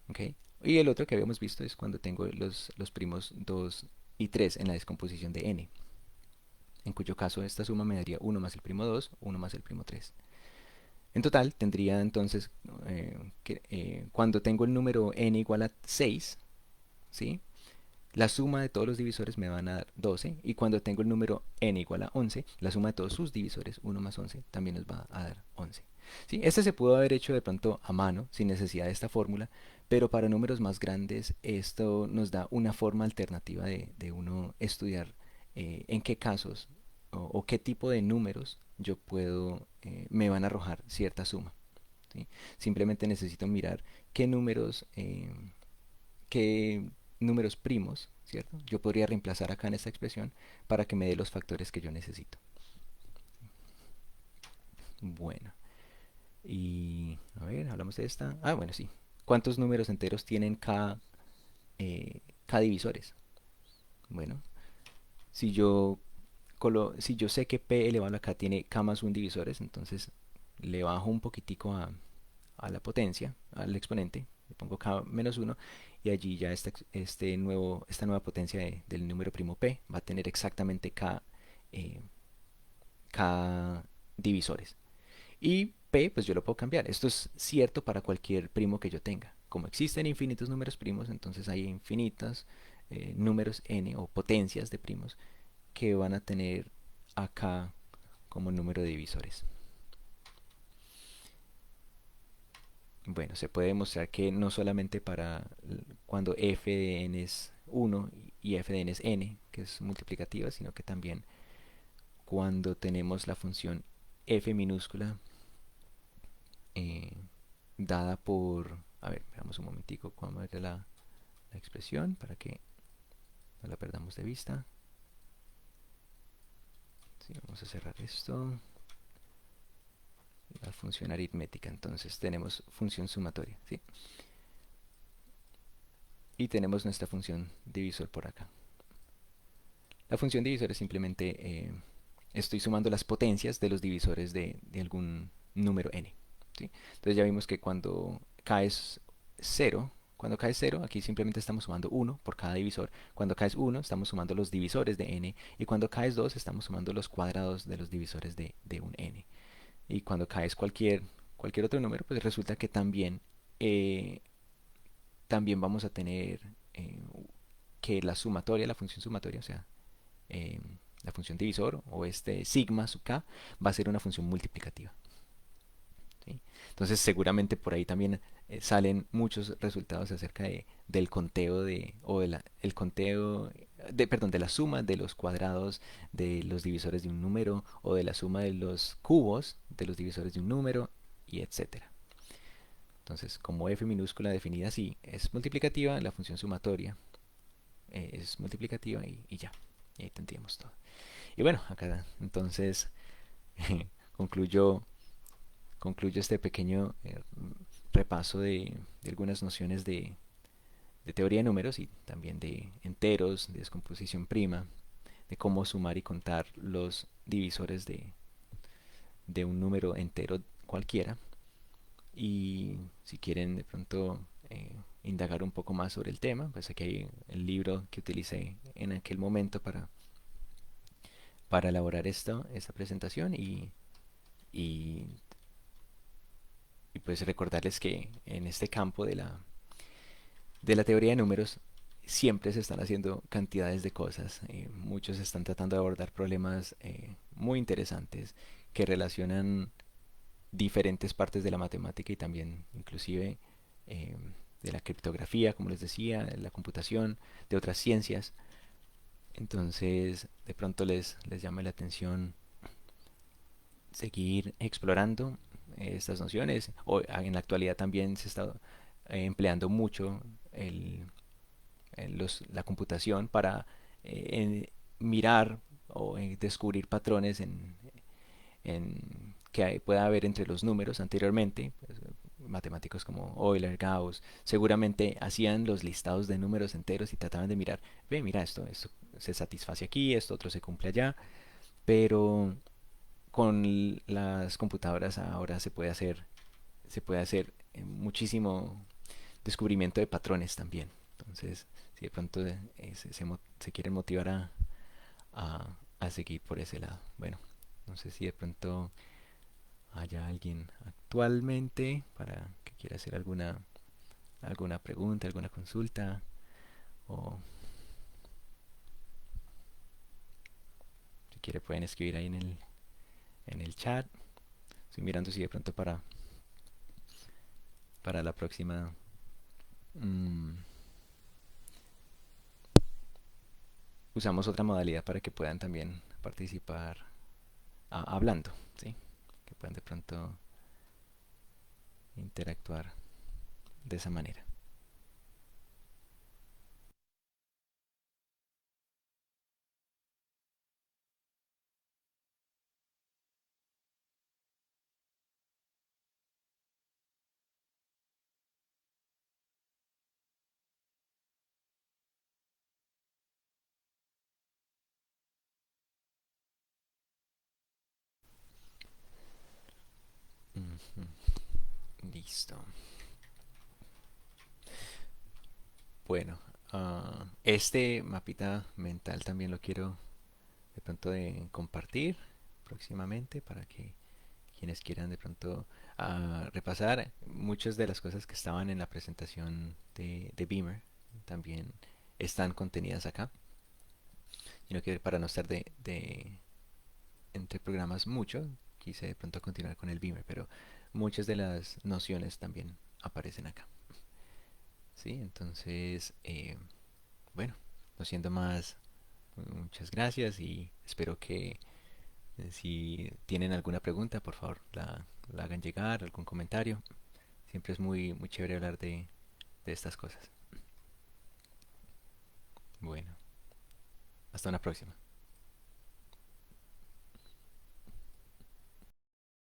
¿Ok? Y el otro que habíamos visto es cuando tengo los primos 2 y 3 en la descomposición de n, en cuyo caso esta suma me daría 1 más el primo 2, 1 más el primo 3. En total tendría entonces, cuando tengo el número n igual a 6, ¿sí? La suma de todos los divisores me van a dar 12, y cuando tengo el número n igual a 11, la suma de todos sus divisores, 1 más 11, también nos va a dar 11. ¿Sí? Este se pudo haber hecho de pronto a mano, sin necesidad de esta fórmula, pero para números más grandes esto nos da una forma alternativa de uno estudiar en qué casos o qué tipo de números me van a arrojar cierta suma. ¿Sí? Simplemente necesito mirar qué números primos, ¿cierto? Yo podría reemplazar acá en esta expresión para que me dé los factores que yo necesito. Bueno, y a ver, hablamos de esta. Ah, bueno, sí. ¿Cuántos números enteros tienen K divisores? Bueno, si yo, si yo sé que P elevado a K tiene K más 1 divisores, entonces le bajo un poquitico a la potencia, al exponente, le pongo K menos 1, y allí ya esta nueva potencia del número primo P va a tener exactamente eh, K divisores. Y P, pues yo lo puedo cambiar. Esto es cierto para cualquier primo que yo tenga. Como existen infinitos números primos, entonces hay infinitos números n o potencias de primos que van a tener acá como número de divisores. Bueno, se puede demostrar que no solamente para cuando f de n es 1 y f de n es n, que es multiplicativa, sino que también cuando tenemos la función f minúscula dada por, a ver, veamos un momentico cómo era la expresión para que no la perdamos de vista. Sí, vamos a cerrar esto. La función aritmética, entonces tenemos función sumatoria, ¿sí? Y tenemos nuestra función divisor por acá. La función divisor es simplemente, estoy sumando las potencias de los divisores de algún número n, ¿sí? Entonces ya vimos que cuando caes cero, aquí simplemente estamos sumando uno por cada divisor. Cuando caes uno, estamos sumando los divisores de n. Y cuando caes 2, estamos sumando los cuadrados de los divisores de un n. Y cuando caes cualquier otro número, pues resulta que eh, también vamos a tener eh, que la función sumatoria, o sea, eh, la función divisor o este sigma sub k va a ser una función multiplicativa. ¿Sí? Entonces seguramente por ahí también salen muchos resultados acerca del conteo el conteo perdón, de la suma de los cuadrados de los divisores de un número o de la suma de los cubos de los divisores de un número y etcétera. Entonces, como f minúscula definida así es multiplicativa, la función sumatoria es multiplicativa y ya. Y ahí tendríamos todo. Y bueno, acá entonces concluyo, concluyo este pequeño repaso de algunas nociones de teoría de números y también de enteros, de descomposición prima, de cómo sumar y contar los divisores de un número entero cualquiera. Y si quieren de pronto indagar un poco más sobre el tema, pues aquí hay el libro que utilicé en aquel momento para elaborar esta presentación y, y pues recordarles que en este campo de la teoría de números siempre se están haciendo cantidades de cosas. Muchos están tratando de abordar problemas muy interesantes que relacionan diferentes partes de la matemática y también inclusive eh, de la criptografía, como les decía, de la computación, de otras ciencias. Entonces, de pronto les llama la atención seguir explorando estas nociones. O, en la actualidad también se está empleando mucho el, la computación para mirar o descubrir patrones que pueda haber entre los números anteriormente. Pues, matemáticos como Euler, Gauss, seguramente hacían los listados de números enteros y trataban de mirar, ve, mira, esto se satisface aquí, esto otro se cumple allá, pero con las computadoras ahora se puede hacer muchísimo descubrimiento de patrones también. Entonces, si de pronto se quieren motivar a seguir por ese lado. Bueno, no sé si de pronto haya alguien actualmente para que quiera hacer alguna pregunta, alguna consulta o si quiere pueden escribir ahí en el chat. Estoy mirando si de pronto para la próxima mm, usamos otra modalidad para que puedan también participar hablando, ¿sí? Que puedan de pronto interactuar de esa manera. Ujú. Listo. Bueno, este mapita mental también lo quiero de pronto de compartir próximamente para que quienes quieran de pronto repasar muchas de las cosas que estaban en la presentación de Beamer también están contenidas acá. Y no quiero para no estar entre programas mucho, quise de pronto continuar con el Beamer, pero muchas de las nociones también aparecen acá. ¿Sí? Entonces, bueno, no siendo más, muchas gracias y espero que si tienen alguna pregunta, por favor, la hagan llegar, algún comentario. Siempre es muy chévere hablar de estas cosas. Bueno, hasta una próxima.